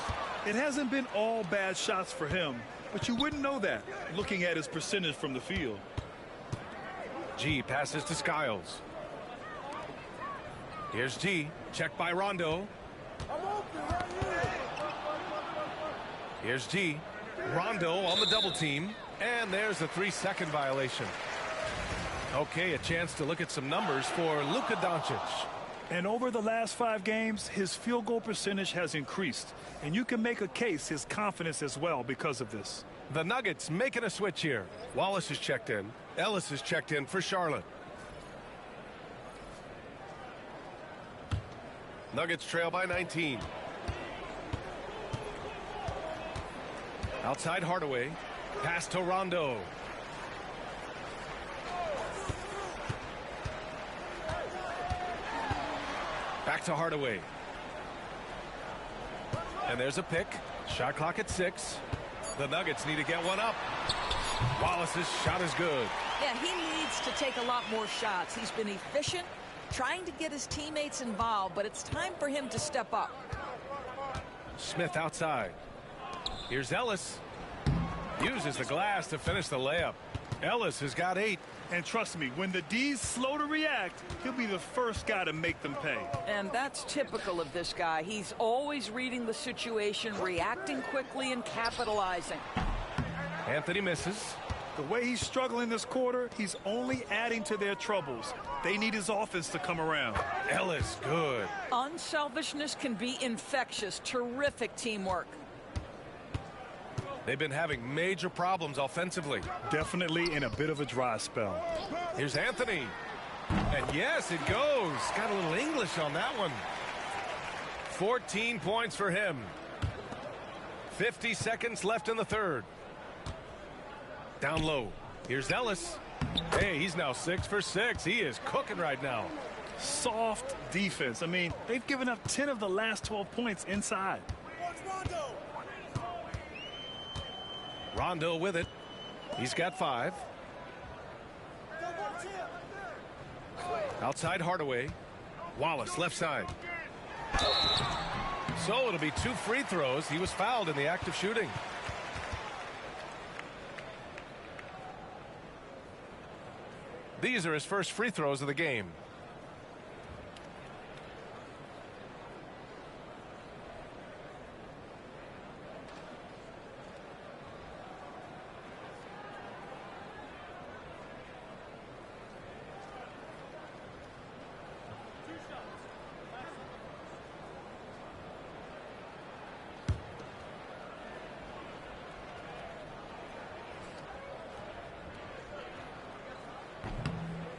It hasn't been all bad shots for him, but you wouldn't know that looking at his percentage from the field. G passes to Skiles. Here's G. Checked by Rondo. Here's G. Rondo on the double team. And there's a 3-second violation. Okay, a chance to look at some numbers for Luka Doncic. And over the last 5 games, his field goal percentage has increased. And you can make a case his confidence as well because of this. The Nuggets making a switch here. Wallace is checked in. Ellis is checked in for Charlotte. Nuggets trail by 19. Outside Hardaway. Pass to Rondo. Back to Hardaway. And there's a pick. Shot clock at 6. The Nuggets need to get one up. Wallace's shot is good. Yeah, he needs to take a lot more shots. He's been efficient, trying to get his teammates involved, but it's time for him to step up. Smith outside. Here's Ellis. Uses the glass to finish the layup. Ellis has got 8. And trust me, when the D's slow to react, he'll be the first guy to make them pay. And that's typical of this guy. He's always reading the situation, reacting quickly, and capitalizing. Anthony misses. The way he's struggling this quarter, he's only adding to their troubles. They need his offense to come around. Ellis, good. Unselfishness can be infectious. Terrific teamwork. They've been having major problems offensively. Definitely in a bit of a dry spell. Here's Anthony. And yes, it goes. Got a little English on that one. 14 points for him. 50 seconds left in the third. Down low. Here's Ellis. Hey, he's now 6 for 6. He is cooking right now. Soft defense. I mean, they've given up 10 of the last 12 points inside. Rondo with it. He's got 5. Outside Hardaway. Wallace left side. So it'll be 2 free throws. He was fouled in the act of shooting. These are his first free throws of the game.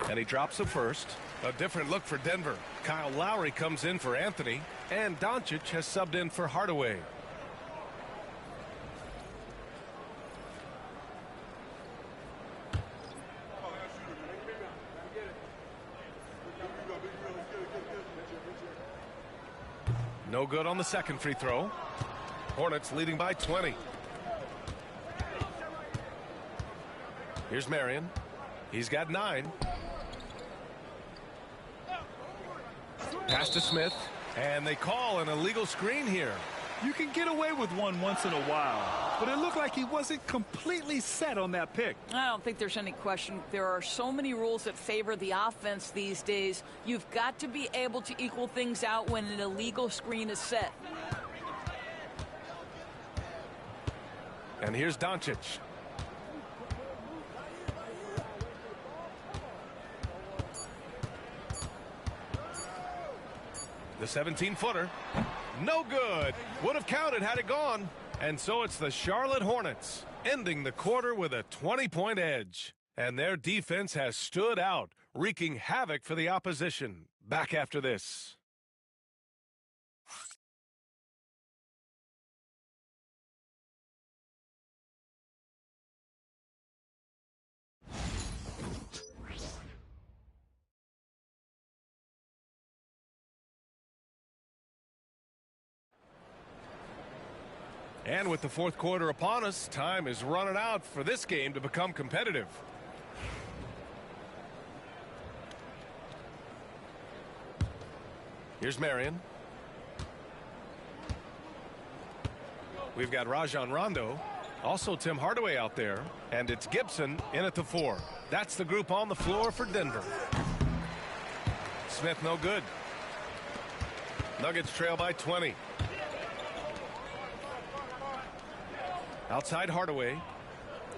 And he drops the first. A different look for Denver. Kyle Lowry comes in for Anthony. And Doncic has subbed in for Hardaway. No good on the second free throw. Hornets leading by 20. Here's Marion. He's got 9. Pass to Smith, and they call an illegal screen here. You can get away with one once in a while, but it looked like he wasn't completely set on that pick. I don't think there's any question. There are so many rules that favor the offense these days. You've got to be able to equal things out when an illegal screen is set. And here's Doncic. The 17-footer. No good. Would have counted had it gone. And so it's the Charlotte Hornets ending the quarter with a 20-point edge. And their defense has stood out, wreaking havoc for the opposition. Back after this. And with the fourth quarter upon us, time is running out for this game to become competitive. Here's Marion. We've got Rajon Rondo, also Tim Hardaway out there, and it's Gibson in at the 4. That's the group on the floor for Denver. Smith no good. Nuggets trail by 20. Outside Hardaway.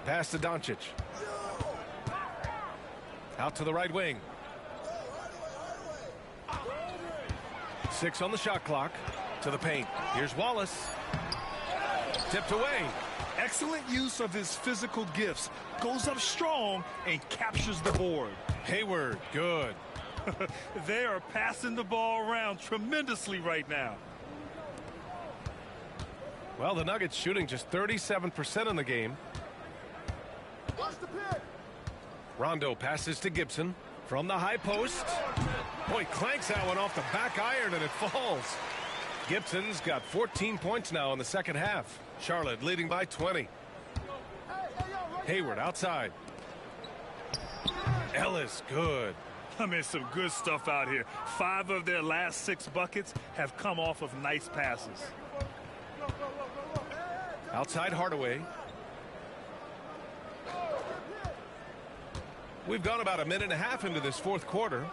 Pass to Doncic. Out to the right wing. 6 on the shot clock. To the paint. Here's Wallace. Tipped away. Excellent use of his physical gifts. Goes up strong and captures the board. Hayward, good. They are passing the ball around tremendously right now. Well, the Nuggets shooting just 37% in the game. Rondo passes to Gibson from the high post. Boy, clanks that one off the back iron and it falls. Gibson's got 14 points now in the second half. Charlotte leading by 20. Hayward outside. Ellis, good. I mean, some good stuff out here. 5 of their last 6 buckets have come off of nice passes. Outside Hardaway. We've gone about a minute and a half into this fourth quarter.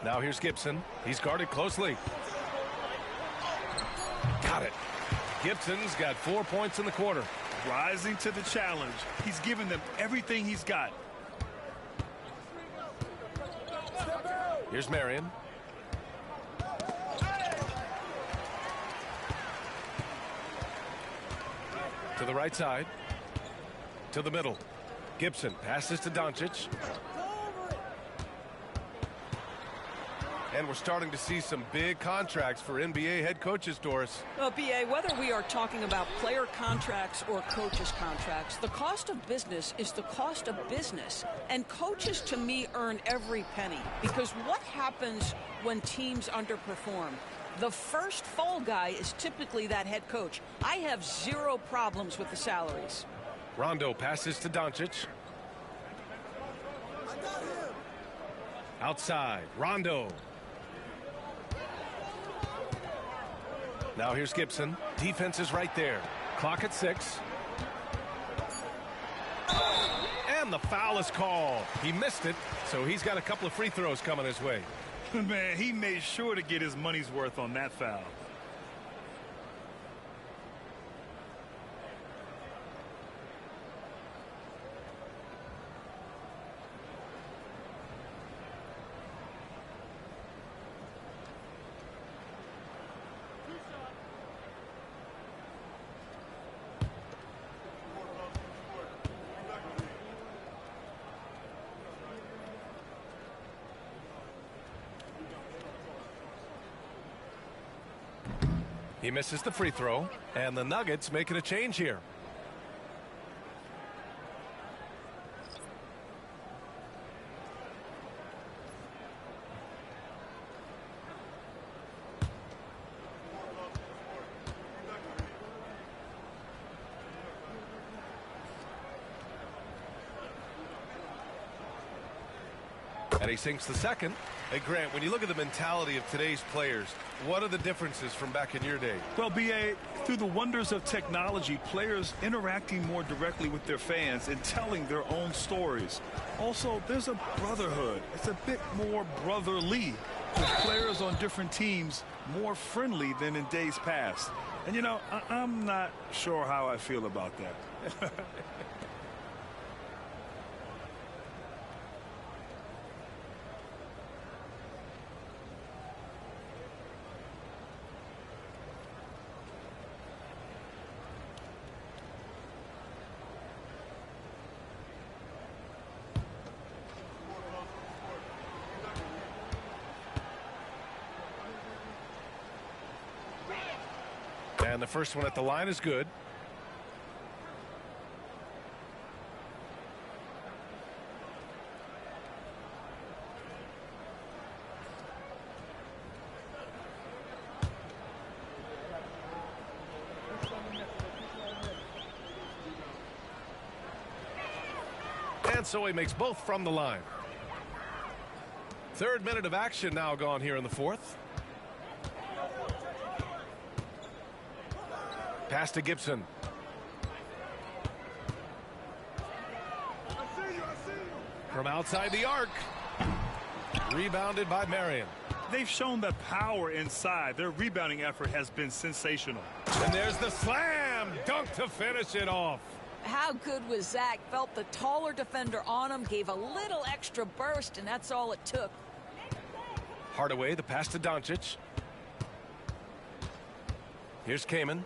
Now here's Gibson. He's guarded closely. Got it. Gibson's got 4 points in the quarter. Rising to the challenge. He's given them everything he's got. Here's Marion. To the right side. To the middle. Gibson passes to Doncic. And we're starting to see some big contracts for NBA head coaches, Doris. Well, B.A., whether we are talking about player contracts or coaches' contracts, the cost of business is the cost of business. And coaches, to me, earn every penny. Because what happens when teams underperform? The first fall guy is typically that head coach. I have zero problems with the salaries. Rondo passes to Doncic. Outside, Rondo. Now here's Gibson. Defense is right there. Clock at 6. And the foul is called. He missed it, so he's got a couple of free throws coming his way. Man, he made sure to get his money's worth on that foul. He misses the free throw, and the Nuggets making a change here. And he sinks the second. Hey, Grant, when you look at the mentality of today's players, what are the differences from back in your day? Well, B.A., through the wonders of technology, players interacting more directly with their fans and telling their own stories. Also, there's a brotherhood. It's a bit more brotherly, with players on different teams more friendly than in days past. And, you know, I'm not sure how I feel about that. And the first one at the line is good. And so he makes both from the line. Third minute of action now gone here in the fourth. Pass to Gibson. From outside the arc. Rebounded by Marion. They've shown the power inside. Their rebounding effort has been sensational. And there's the slam dunk to finish it off. How good was Zach? Felt the taller defender on him, gave a little extra burst, and that's all it took. Hardaway, the pass to Doncic. Here's Kaman.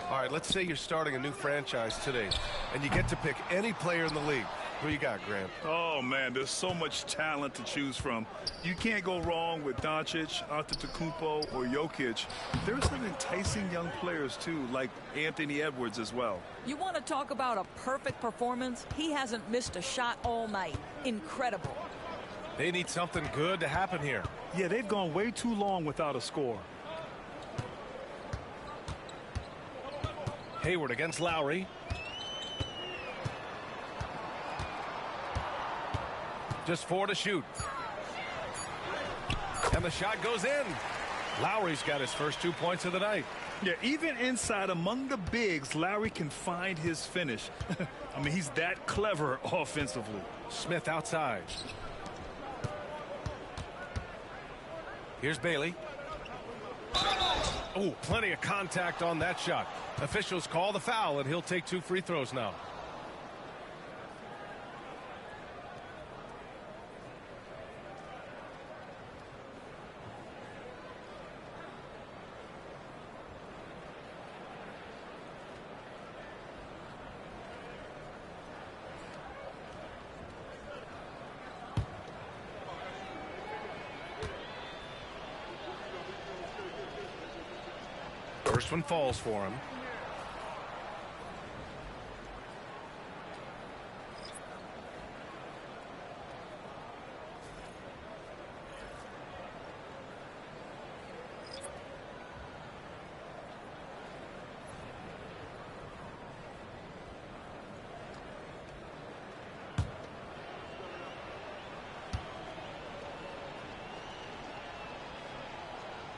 All right, let's say you're starting a new franchise today, and you get to pick any player in the league. Who you got, Grant? Oh, man, there's so much talent to choose from. You can't go wrong with Doncic, Antetokounmpo, or Jokic. There's some enticing young players, too, like Anthony Edwards as well. You want to talk about a perfect performance? He hasn't missed a shot all night. Incredible. They need something good to happen here. Yeah, they've gone way too long without a score. Hayward against Lowry. Just 4 to shoot. And the shot goes in. Lowry's got his first 2 points of the night. Yeah, even inside among the bigs, Lowry can find his finish. I mean, he's that clever offensively. Smith outside. Here's Bailey. Oh, plenty of contact on that shot. Officials call the foul, and he'll take 2 free throws now. First one falls for him.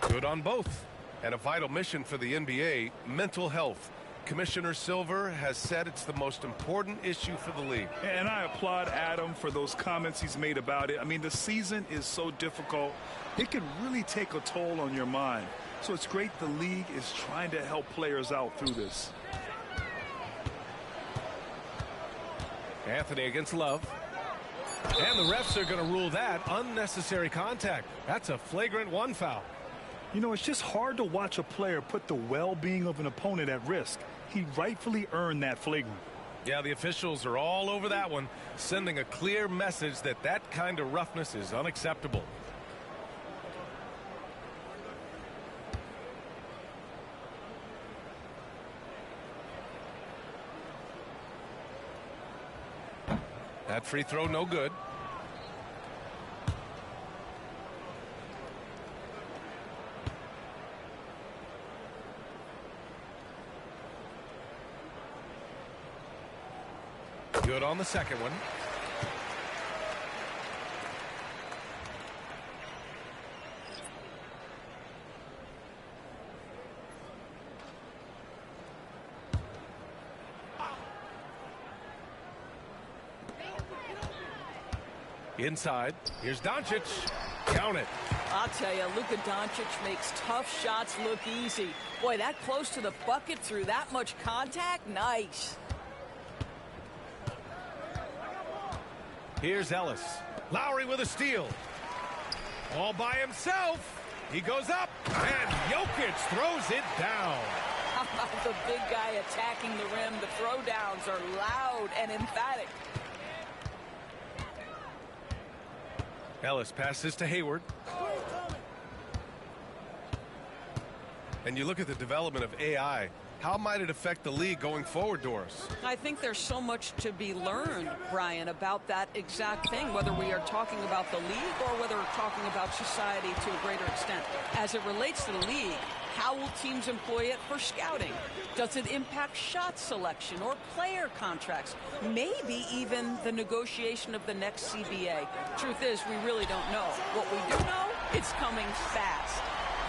Good on both. And a vital mission for the NBA, mental health. Commissioner Silver has said it's the most important issue for the league. And I applaud Adam for those comments he's made about it. I mean, the season is so difficult. It can really take a toll on your mind. So it's great the league is trying to help players out through this. Anthony against Love. And the refs are going to rule that unnecessary contact. That's a flagrant 1 foul. You know, it's just hard to watch a player put the well-being of an opponent at risk. He rightfully earned that flagrant. Yeah, the officials are all over that one, sending a clear message that that kind of roughness is unacceptable. That free throw no good. Good on the second one. Inside. Here's Doncic. Count it. I'll tell you, Luka Doncic makes tough shots look easy. Boy, that close to the bucket through that much contact, nice. Here's Ellis. Lowry with a steal. All by himself. He goes up, and Jokic throws it down. How about the big guy attacking the rim? The throwdowns are loud and emphatic. Ellis passes to Hayward. And you look at the development of AI. How might it affect the league going forward, Doris? I think there's so much to be learned, Brian, about that exact thing, whether we are talking about the league or whether we're talking about society to a greater extent. As it relates to the league, how will teams employ it for scouting? Does it impact shot selection or player contracts? Maybe even the negotiation of the next CBA. Truth is, we really don't know. What we do know, it's coming fast.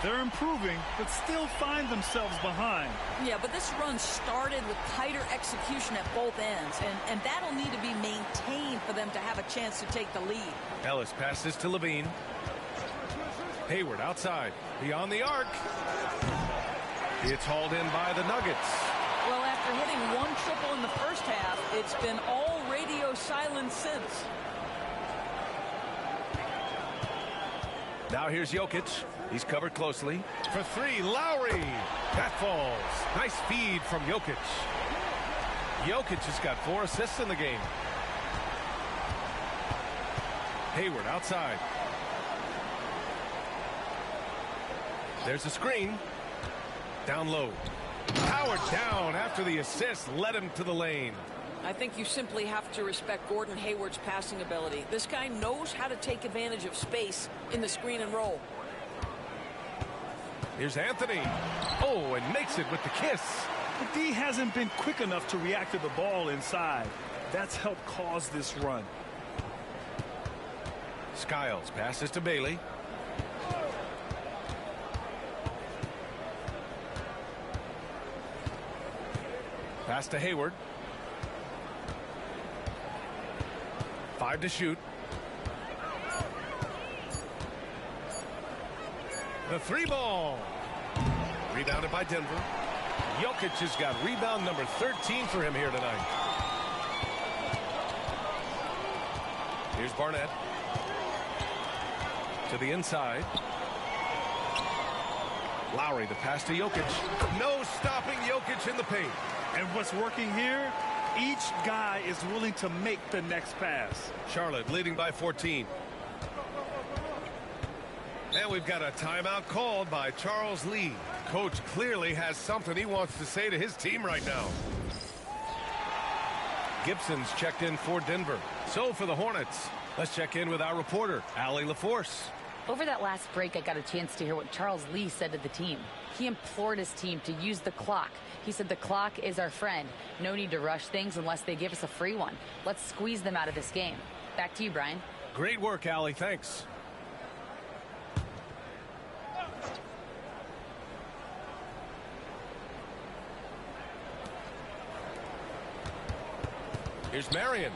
They're improving, but still find themselves behind. Yeah, but this run started with tighter execution at both ends, and that'll need to be maintained for them to have a chance to take the lead. Ellis passes to Levine. Hayward outside, beyond the arc. It's hauled in by the Nuggets. Well, after hitting one triple in the first half, it's been all radio silence since. Now here's Jokic. He's covered closely. For three, Lowry. That falls. Nice feed from Jokic. Jokic has got 4 assists in the game. Hayward outside. There's a screen. Down low. Howard down after the assist led him to the lane. I think you simply have to respect Gordon Hayward's passing ability. This guy knows how to take advantage of space in the screen and roll. Here's Anthony. Oh, and makes it with the kiss. The D hasn't been quick enough to react to the ball inside. That's helped cause this run. Skiles passes to Bailey. Pass to Hayward. 5 to shoot. The 3 ball. Rebounded by Denver. Jokic has got rebound number 13 for him here tonight. Here's Barnett. To the inside. Lowry, the pass to Jokic. No stopping Jokic in the paint. And what's working here? Each guy is willing to make the next pass. Charlotte leading by 14. And we've got a timeout called by Charles Lee. Coach clearly has something he wants to say to his team right now. Gibson's checked in for Denver. So for the Hornets, let's check in with our reporter, Allie LaForce. Over that last break, I got a chance to hear what Charles Lee said to the team. He implored his team to use the clock. He said the clock is our friend. No need to rush things unless they give us a free one. Let's squeeze them out of this game. Back to you, Brian. Great work, Allie. Thanks. Here's Marion.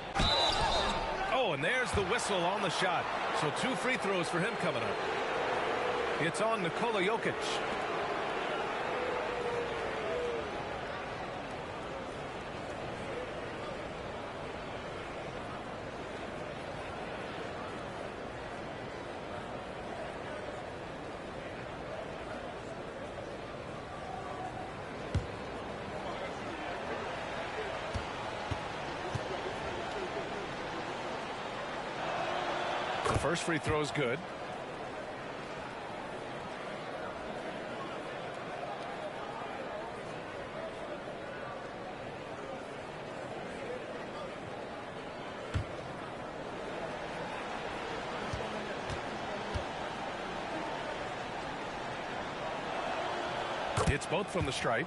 Oh, and there's the whistle on the shot. So 2 free throws for him coming up. It's on Nikola Jokic. The first free throw is good. It's both from the stripe.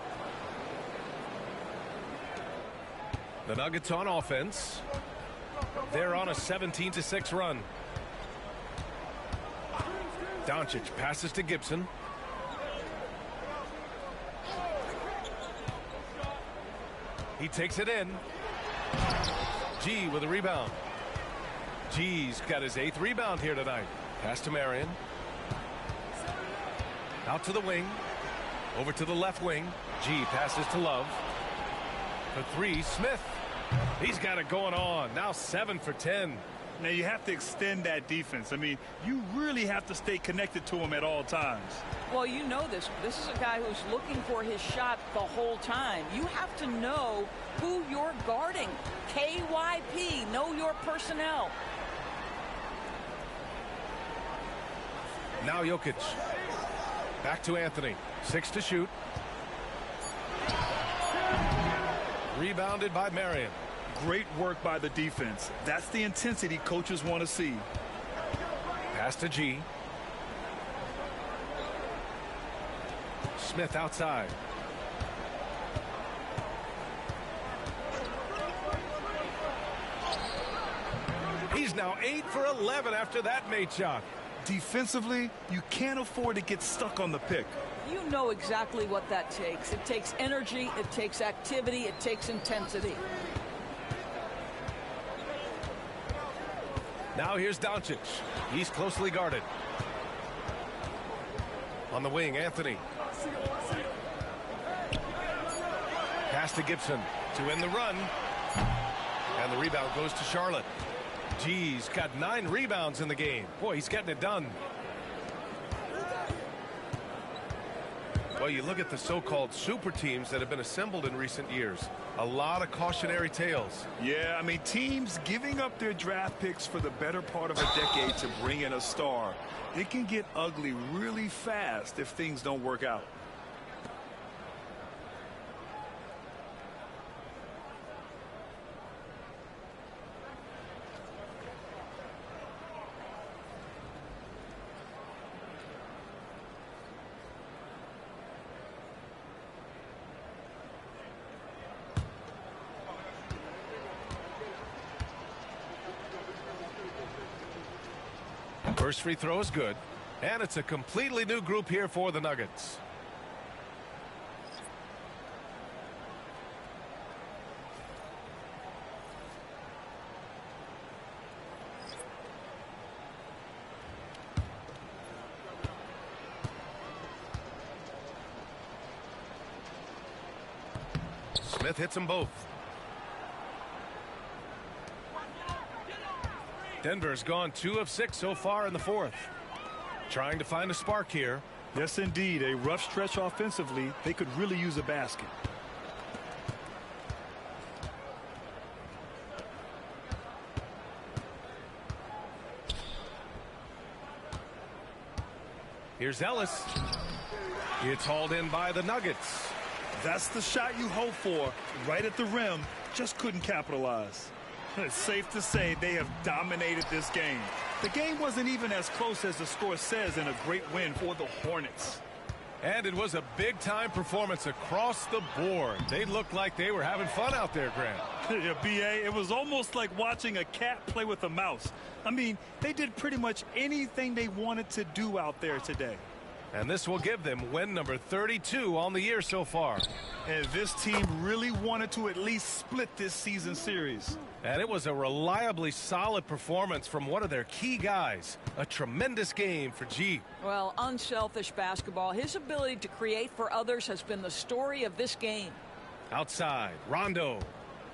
The Nuggets on offense. They're on a 17-6 run. Doncic passes to Gibson. He takes it in. G with a rebound. G's got his 8th rebound here tonight. Pass to Marion. Out to the wing. Over to the left wing. G passes to Love. For 3, Smith. He's got it going on. Now 7 for 10. Now you have to extend that defense. I mean, you really have to stay connected to him at all times. Well, you know this. This is a guy who's looking for his shot the whole time. You have to know who you're guarding. KYP, know your personnel. Now Jokic. Back to Anthony. 6 to shoot. Rebounded by Marion. Great work by the defense. That's the intensity coaches want to see. Pass to G. Smith outside. He's now 8 for 11 after that made shot. Defensively, you can't afford to get stuck on the pick. You know exactly what that takes. It takes energy, it takes activity, it takes intensity. Now here's Doncic. He's closely guarded. On the wing, Anthony. Pass to Gibson to win the run. And the rebound goes to Charlotte. He's got 9 rebounds in the game. Boy, he's getting it done. Well, you look at the so-called super teams that have been assembled in recent years. A lot of cautionary tales. Yeah, I mean, teams giving up their draft picks for the better part of a decade to bring in a star. It can get ugly really fast if things don't work out. First free throw is good. And it's a completely new group here for the Nuggets. Smith hits them both. Denver's gone 2 of 6 so far in the fourth. Trying to find a spark here. Yes, indeed. A rough stretch offensively. They could really use a basket. Here's Ellis. It's hauled in by the Nuggets. That's the shot you hope for. Right at the rim. Just couldn't capitalize. It's safe to say they have dominated this game. The game wasn't even as close as the score says, in a great win for the Hornets. And it was a big-time performance across the board. They looked like they were having fun out there, Grant. Yeah, B.A., it was almost like watching a cat play with a mouse. I mean, they did pretty much anything they wanted to do out there today. And this will give them win number 32 on the year so far. And this team really wanted to at least split this season series. And it was a reliably solid performance from one of their key guys. A tremendous game for G. Well, unselfish basketball. His ability to create for others has been the story of this game. Outside, Rondo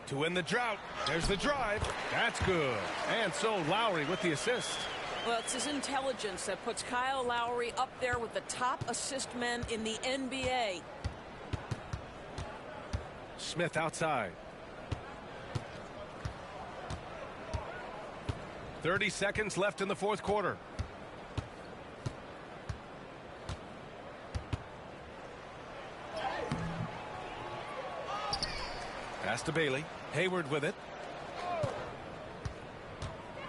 to win the drought. There's the drive. That's good. And so Lowry with the assist. Well, it's his intelligence that puts Kyle Lowry up there with the top assist men in the NBA. Smith outside. 30 seconds left in the fourth quarter. Pass to Bailey. Hayward with it.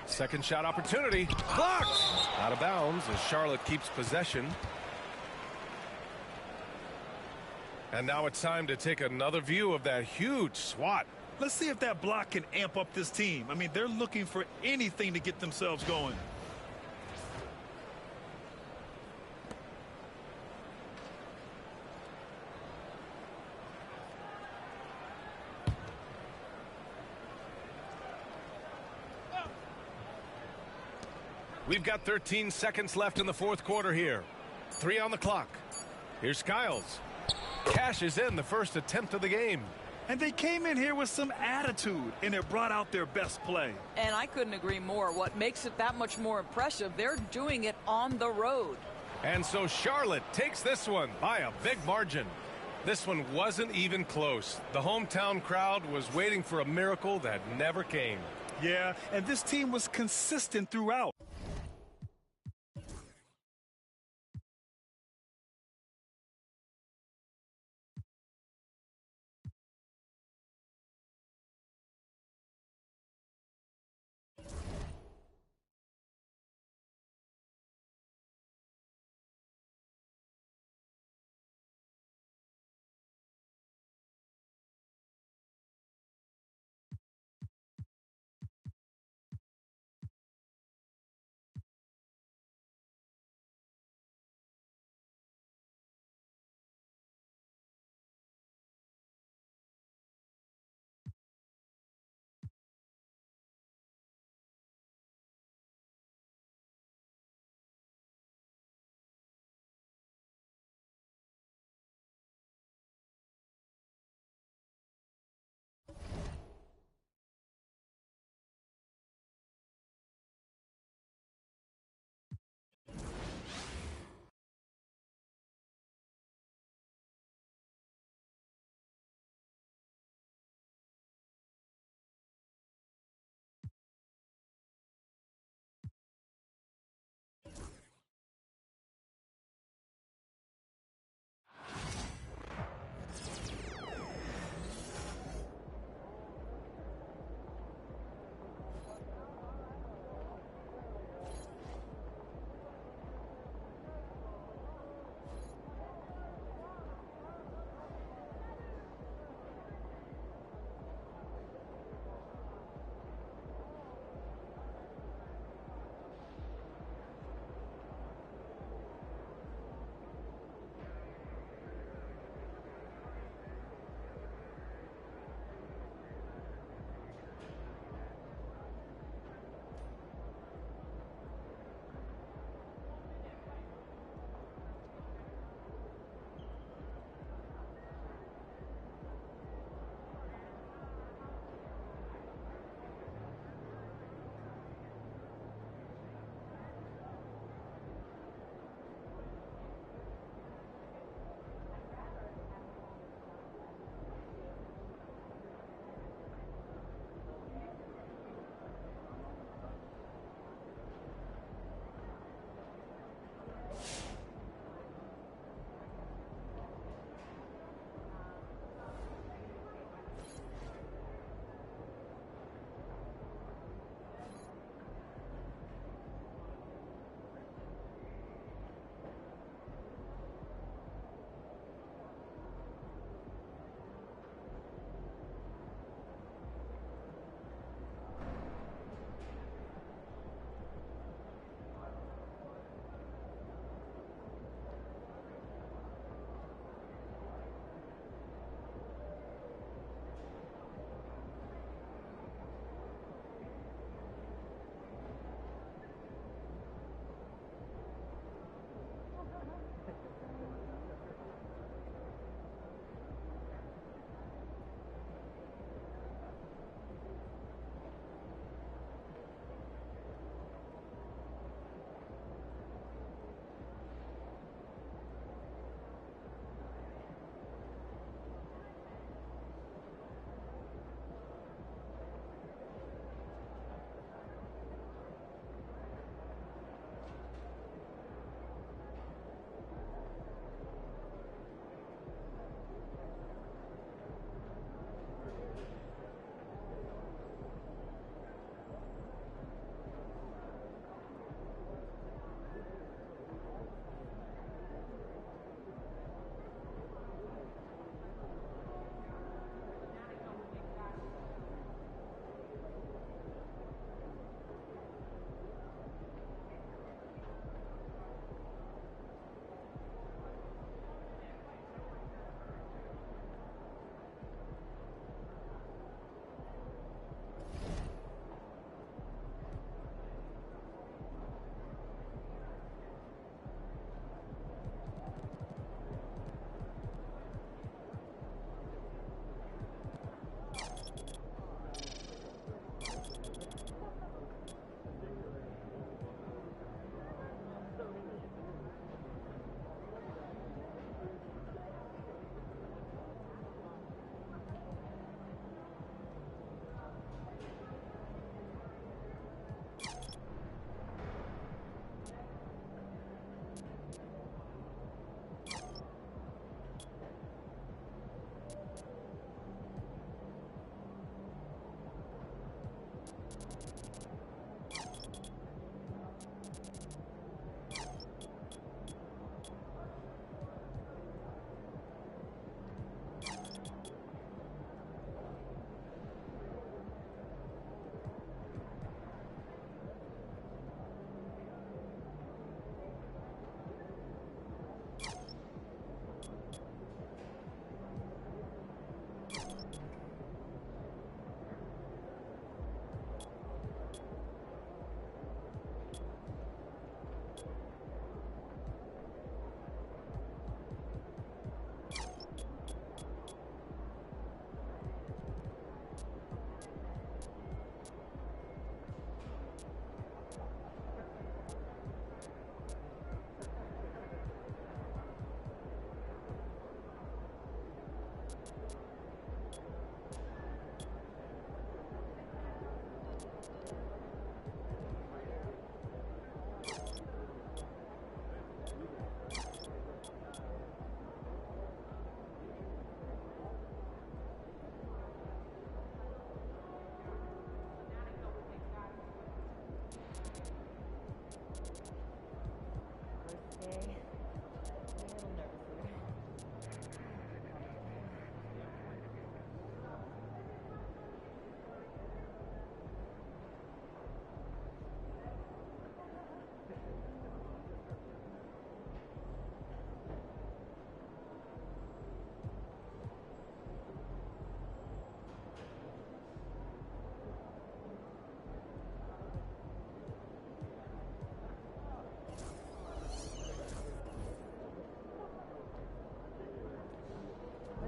Second shot opportunity. Blocked! Out of bounds as Charlotte keeps possession. And now it's time to take another view of that huge swat. Let's see if that block can amp up this team. I mean, they're looking for anything to get themselves going. We've got 13 seconds left in the fourth quarter here. 3 on the clock. Here's Skiles. Cashes in the first attempt of the game. And they came in here with some attitude, and it brought out their best play. And I couldn't agree more. What makes it that much more impressive, they're doing it on the road. And so Charlotte takes this one by a big margin. This one wasn't even close. The hometown crowd was waiting for a miracle that never came. Yeah, and this team was consistent throughout.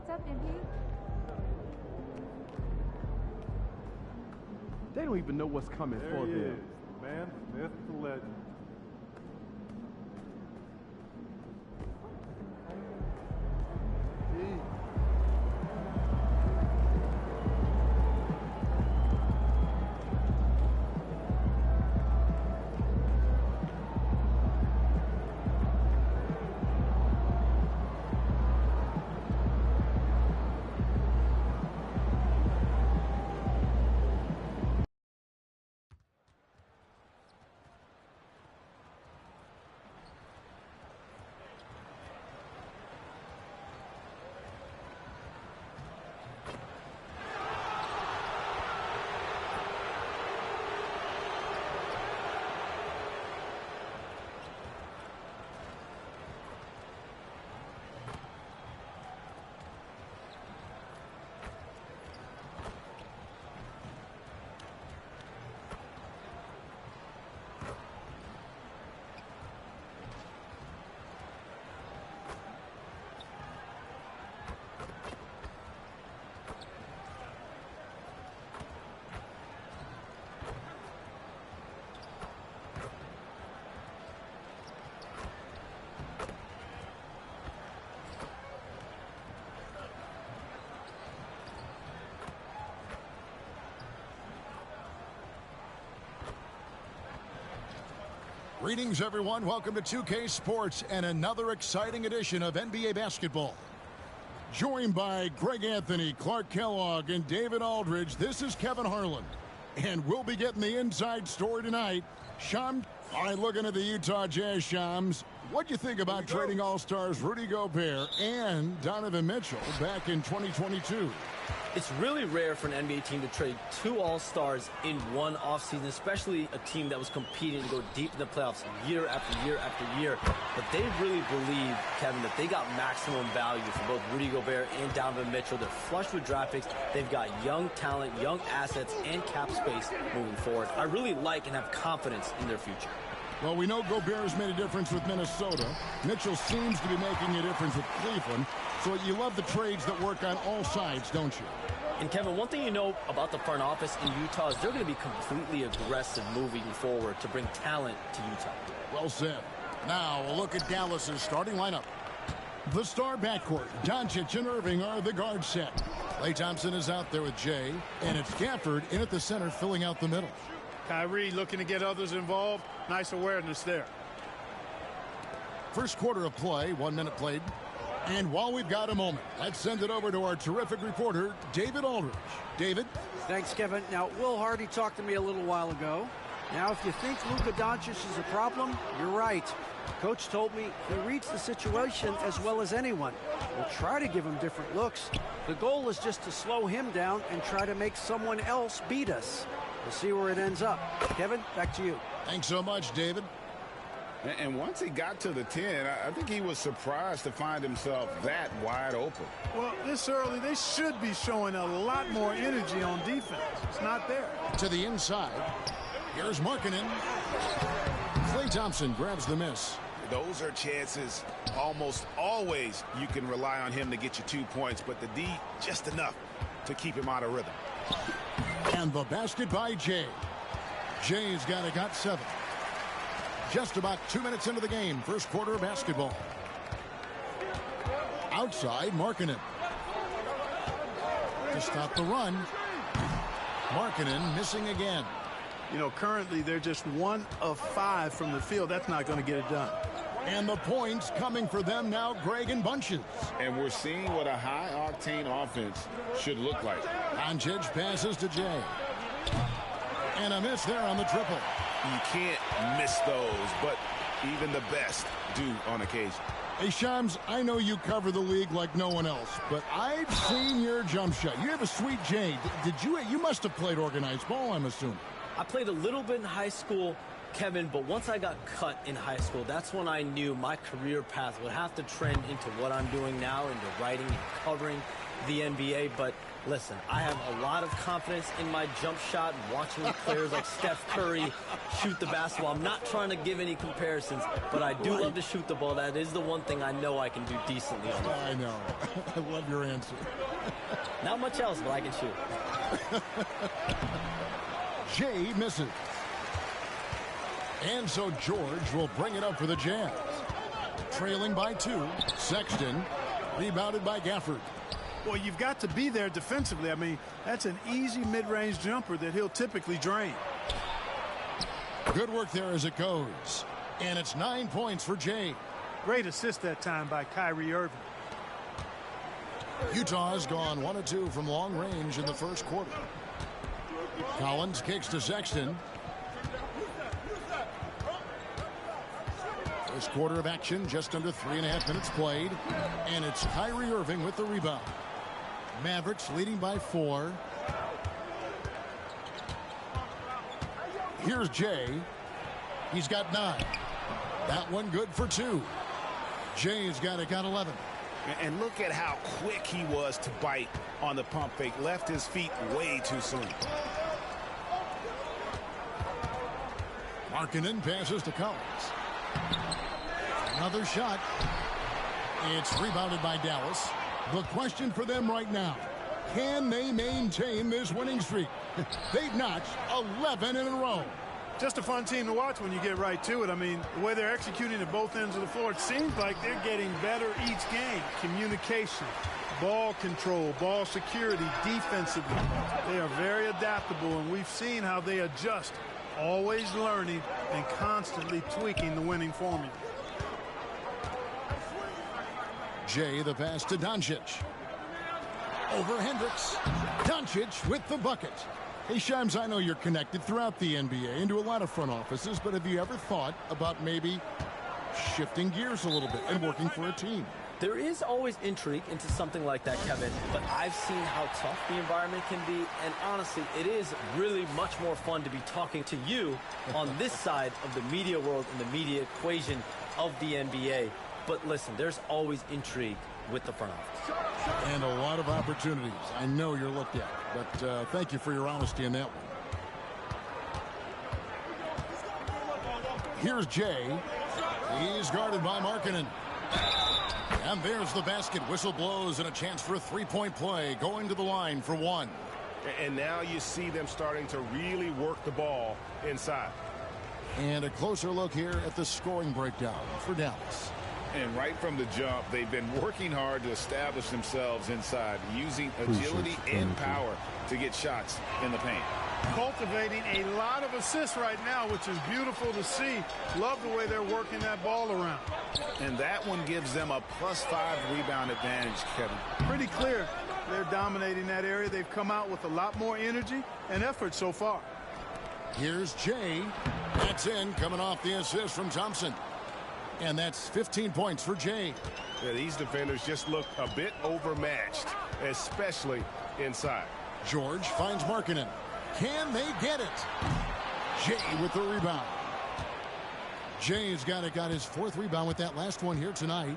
What's up, MP? They don't even know what's coming for them. There he is, the man, Smith, the legend. Greetings, everyone. Welcome to 2K Sports and another exciting edition of NBA basketball. Joined by Greg Anthony, Clark Kellogg, and David Aldridge, this is Kevin Harlan. And we'll be getting the inside story tonight. Shams, all right, looking at the Utah Jazz, Shams, what do you think about trading All-Stars Rudy Gobert and Donovan Mitchell back in 2022? It's really rare for an NBA team to trade two All-Stars in one offseason, especially a team that was competing to go deep in the playoffs year after year after year. But they really believe, Kevin, that they got maximum value for both Rudy Gobert and Donovan Mitchell. They're flush with draft picks. They've got young talent, young assets, and cap space moving forward. I really like and have confidence in their future. Well, we know Gobert has made a difference with Minnesota. Mitchell seems to be making a difference with Cleveland. So you love the trades that work on all sides, don't you? And Kevin, one thing you know about the front office in Utah is they're going to be completely aggressive moving forward to bring talent to Utah. Well said. Now a look at Dallas's starting lineup. The star backcourt, Doncic and Irving are the guard set. Klay Thompson is out there with Jay, and it's Gafford in at the center filling out the middle. Kyrie looking to get others involved. Nice awareness there. First quarter of play, 1 minute played. And while we've got a moment, let's send it over to our terrific reporter, David Aldridge. David? Thanks, Kevin. Now, Will Hardy talked to me a little while ago. Now, if you think Luka Doncic is a problem, you're right. Coach told me he reads the situation as well as anyone. We'll try to give him different looks. The goal is just to slow him down and try to make someone else beat us. We'll see where it ends up. Kevin, back to you. Thanks so much, David. And once he got to the 10, I think he was surprised to find himself that wide open. Well, this early, they should be showing a lot more energy on defense. It's not there. To the inside. Here's Markkanen. Klay Thompson grabs the miss. Those are chances almost always you can rely on him to get you 2 points, but the D just enough to keep him out of rhythm. And the basket by Jay. Jay's got 7. Just about 2 minutes into the game, first quarter of basketball. Outside, Markkanen. To stop the run. Markkanen missing again. You know, currently they're just 1 of 5 from the field. That's not going to get it done. And the points coming for them now, Greg, in bunches. And we're seeing what a high-octane offense should look like. Doncic passes to Jay. And a miss there on the triple. You can't miss those, but even the best do on occasion. Hey, Shams, I know you cover the league like no one else, but I've seen your jump shot. You have a sweet J. You must have played organized ball, I'm assuming. I played a little bit in high school. Kevin, but once I got cut in high school, that's when I knew my career path would have to trend into what I'm doing now, into writing and covering the NBA. But listen, I have a lot of confidence in my jump shot, watching players like Steph Curry shoot the basketball. I'm not trying to give any comparisons, but I do love to shoot the ball. That is the one thing I know I can do decently on. I know. I love your answer. Not much else, but I can shoot. Jay misses. And so George will bring it up for the Jazz. Trailing by 2. Sexton rebounded by Gafford. Well, you've got to be there defensively. I mean, that's an easy mid-range jumper that he'll typically drain. Good work there as it goes. And it's 9 points for Jay. Great assist that time by Kyrie Irving. Utah's gone 1 of 2 from long range in the first quarter. Collins kicks to Sexton. First quarter of action, just under 3.5 minutes played. And it's Kyrie Irving with the rebound. Mavericks leading by 4. Here's Jay. He's got 9. That one good for 2. Jay's got 11. And look at how quick he was to bite on the pump fake. Left his feet way too soon. Markkanen passes to Collins. Another shot. It's rebounded by Dallas. The question for them right now, can they maintain this winning streak? They've notched 11 in a row. Just a fun team to watch when you get right to it. I mean, the way they're executing at both ends of the floor, it seems like they're getting better each game. Communication, ball control, ball security, defensively. They are very adaptable, and we've seen how they adjust, always learning and constantly tweaking the winning formula. Jay, the pass to Doncic. Over Hendricks. Doncic with the bucket. Hey, Shams, I know you're connected throughout the NBA into a lot of front offices, but have you ever thought about maybe shifting gears a little bit and working for a team? There is always intrigue into something like that, Kevin, but I've seen how tough the environment can be, and honestly, it is really much more fun to be talking to you on this side of the media world and the media equation of the NBA. But listen, there's always intrigue with the front office. And a lot of opportunities I know you're looked at, but thank you for your honesty in that one. Here's Jay. He's guarded by Markkanen. And there's the basket. Whistle blows and a chance for a three-point play going to the line for 1. And now you see them starting to really work the ball inside. And a closer look here at the scoring breakdown for Dallas. And right from the jump, they've been working hard to establish themselves inside, using agility and power to get shots in the paint. Cultivating a lot of assists right now, which is beautiful to see. Love the way they're working that ball around. And that one gives them a +5 rebound advantage, Kevin. Pretty clear. They're dominating that area. They've come out with a lot more energy and effort so far. Here's Jay. That's in, coming off the assist from Thompson. And that's 15 points for Jay. Yeah, these defenders just look a bit overmatched, especially inside. George finds Markkanen. Can they get it? Jay with the rebound. Jay's got his 4th rebound with that last one here tonight.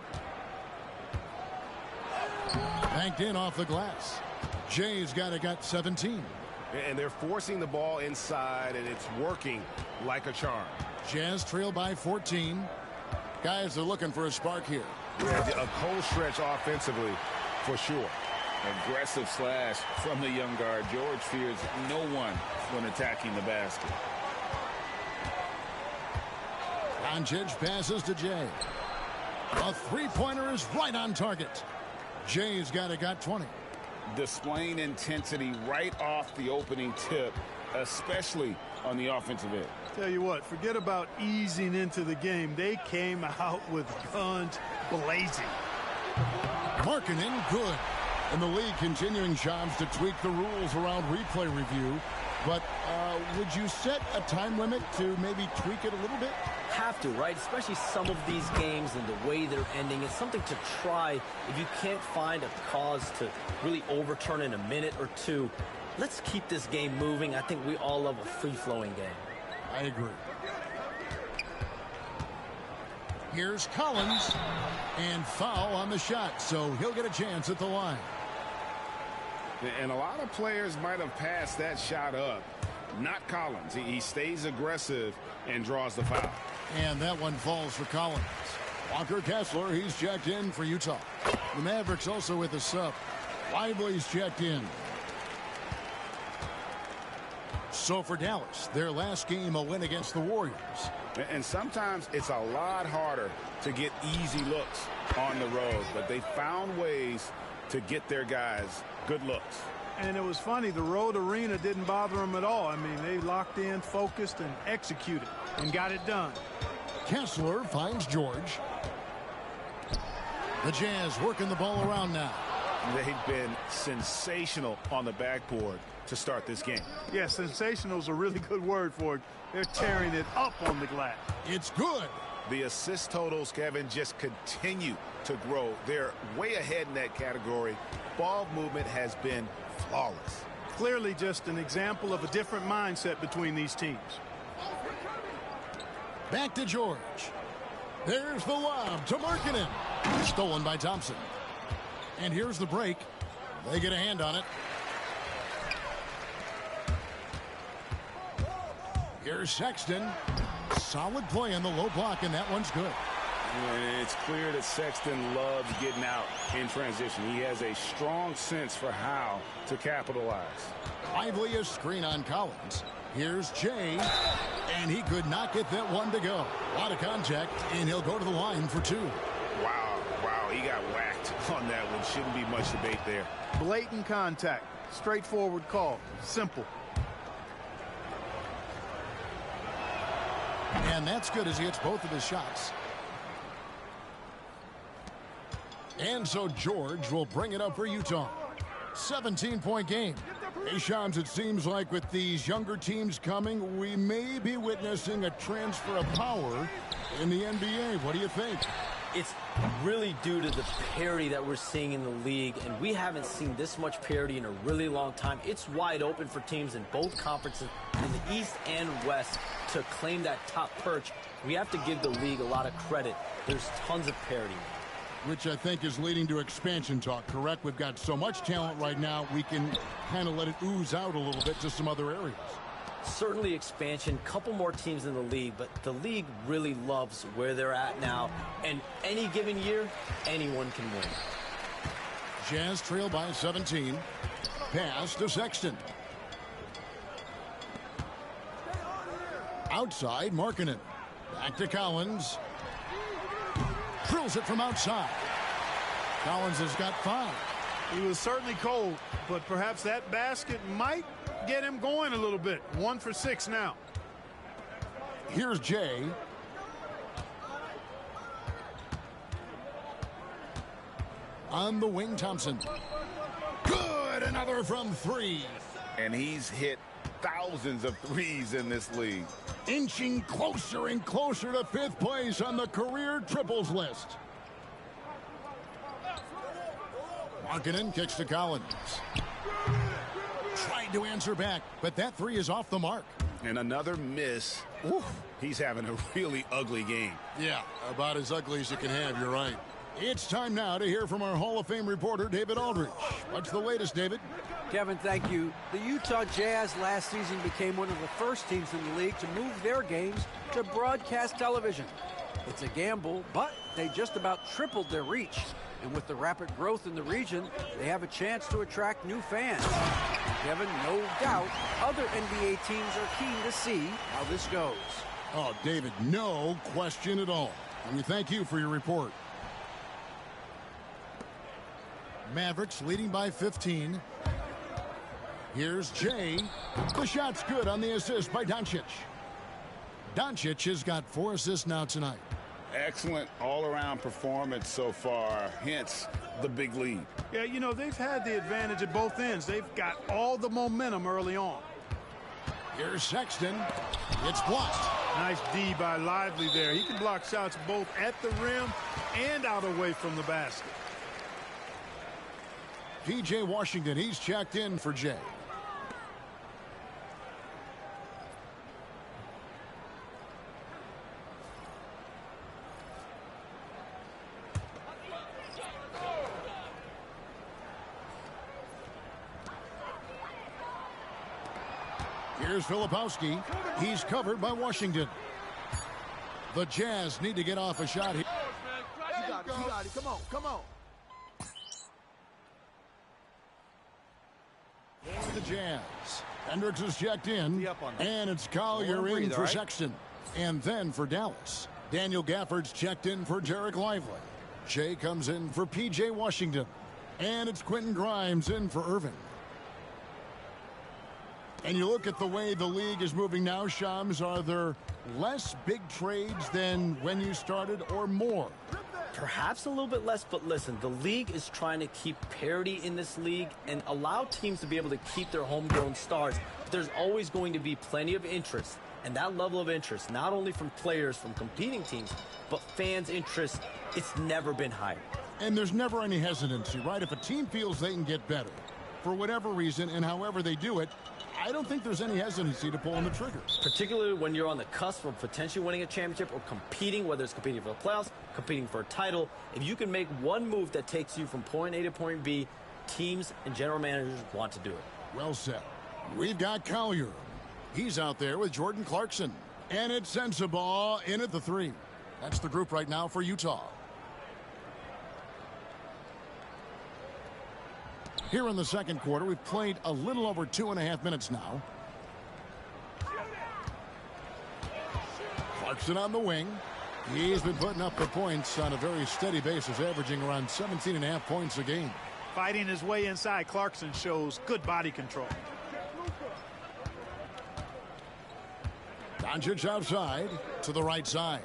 Banked in off the glass. Jay's got 17. And they're forcing the ball inside, and it's working like a charm. Jazz trail by 14. Guys are looking for a spark here. Yeah, a cold stretch offensively, for sure. Aggressive slash from the young guard. George fears no one when attacking the basket. Doncic passes to Jay. A three-pointer is right on target. Jay's got 20. Displaying intensity right off the opening tip, especially on the offensive end. Tell you what, forget about easing into the game. They came out with guns blazing. Markkanen good. And the league continuing, Shams, to tweak the rules around replay review. But would you set a time limit to maybe tweak it a little bit? Have to, right? Especially some of these games and the way they're ending. It's something to try. If you can't find a cause to really overturn in a minute or two, let's keep this game moving. I think we all love a free-flowing game. I agree. Here's Collins. And foul on the shot, so he'll get a chance at the line. And a lot of players might have passed that shot up. Not Collins. He stays aggressive and draws the foul. And that one falls for Collins. Walker Kessler, he's checked in for Utah. The Mavericks also with a sub. Lively's checked in. So for Dallas, their last game a win against the Warriors. And sometimes it's a lot harder to get easy looks on the road, but they found ways to get their guys good looks. And it was funny, the road arena didn't bother them at all. I mean, they locked in, focused, and executed, and got it done. Kessler finds George. The Jazz working the ball around now. They've been sensational on the backboard to start this game. Yeah, sensational is a really good word for it. They're tearing it up on the glass. It's good. The assist totals, Kevin, just continue to grow. They're way ahead in that category. Ball movement has been flawless. Clearly just an example of a different mindset between these teams. Back to George. There's the lob to Markkanen. Stolen by Thompson. And here's the break. They get a hand on it. Here's Sexton. Solid play on the low block, and that one's good. And it's clear that Sexton loves getting out in transition. He has a strong sense for how to capitalize. Lively a screen on Collins. Here's Jay, and he could not get that one to go. A lot of contact, and he'll go to the line for two. Wow, he got whacked on that one. Shouldn't be much debate there. Blatant contact. Straightforward call. Simple. And that's good as he hits both of his shots. And so George will bring it up for Utah. 17-point game. Hey, Shams, it seems like with these younger teams coming, we may be witnessing a transfer of power in the NBA. What do you think? It's really due to the parity that we're seeing in the league, and we haven't seen this much parity in a really long time. It's wide open for teams in both conferences, in the East and West, to claim that top perch. We have to give the league a lot of credit. There's tons of parity. Which I think is leading to expansion talk, correct? We've got so much talent right now, we can kind of let it ooze out a little bit to some other areas. Certainly expansion, couple more teams in the league, but the league really loves where they're at now. And any given year, anyone can win. Jazz trail by 17. Pass to Sexton. Outside, Markkanen. Back to Collins. Drills it from outside. Collins has got 5. He was certainly cold, but perhaps that basket might get him going a little bit. 1 for 6 now. Here's Jay. On the wing, Thompson. Good, another from 3. And he's hit thousands of threes in this league. Inching closer and closer to 5th place on the career triples list. Markkanen kicks to Collins. Tried to answer back, but that 3 is off the mark. And another miss. Oof, he's having a really ugly game. Yeah, about as ugly as you can have, you're right. It's time now to hear from our Hall of Fame reporter, David Aldridge. What's the latest, David? Kevin, thank you. The Utah Jazz last season became one of the first teams in the league to move their games to broadcast television. It's a gamble, but they just about tripled their reach. And with the rapid growth in the region, they have a chance to attract new fans. Kevin, no doubt, other NBA teams are keen to see how this goes. Oh, David, no question at all. And we thank you for your report. Mavericks leading by 15. Here's Jay. The shot's good on the assist by Doncic. Doncic has got 4 assists now tonight. Excellent all-around performance so far, hence the big lead. Yeah, you know, they've had the advantage at both ends. They've got all the momentum early on. Here's Sexton. It's blocked. Nice D by Lively there. He can block shots both at the rim and out away from the basket. P.J. Washington, he's checked in for Jay. Here's Filipowski. He's covered by Washington. The Jazz need to get off a shot here. You got it. You got it. Come on. Come on. For the Jazz. Hendricks is checked in. And it's Collier in for Sexton. And then for Dallas, Daniel Gafford's checked in for Derek Lively. Jay comes in for P.J. Washington. And it's Quentin Grimes in for Irving. And you look at the way the league is moving now, Shams, are there less big trades than when you started or more? Perhaps a little bit less, but listen, the league is trying to keep parity in this league and allow teams to be able to keep their homegrown stars. There's always going to be plenty of interest, and that level of interest, not only from players from competing teams, but fans' interest, it's never been higher. And there's never any hesitancy, right? If a team feels they can get better, for whatever reason and however they do it, I don't think there's any hesitancy to pulling the trigger. Particularly when you're on the cusp of potentially winning a championship or competing, whether it's competing for the playoffs, competing for a title. If you can make one move that takes you from point A to point B, teams and general managers want to do it. Well said. We've got Collier. He's out there with Jordan Clarkson. And it's Sensabaugh in at the 3. That's the group right now for Utah. Here in the second quarter, we've played a little over 2.5 minutes now. Clarkson on the wing. He's been putting up the points on a very steady basis, averaging around 17.5 points a game. Fighting his way inside, Clarkson shows good body control. Doncic outside to the right side.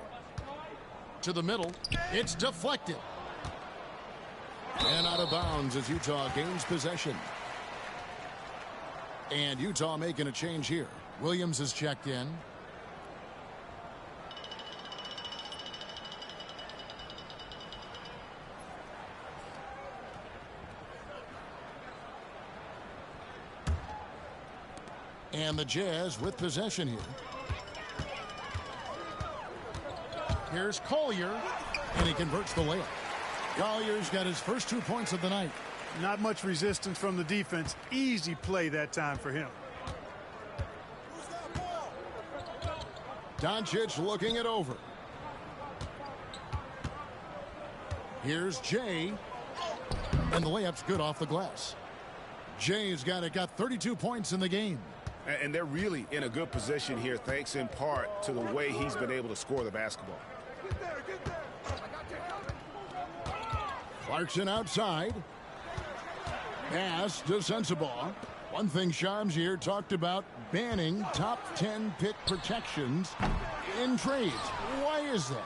To the middle. It's deflected. And out of bounds as Utah gains possession. And Utah making a change here. Williams is checked in. And the Jazz with possession here. Here's Collier, and he converts the layup. Collier's got his first 2 points of the night. Not much resistance from the defense. Easy play that time for him. Doncic looking it over. Here's Jay. And the layup's good off the glass. Jay's got 32 points in the game. And they're really in a good position here, thanks in part to the way he's been able to score the basketball. Clarkson outside. Pass to Sensabaugh. One thing Shams here talked about, banning top 10 pick protections in trades. Why is that?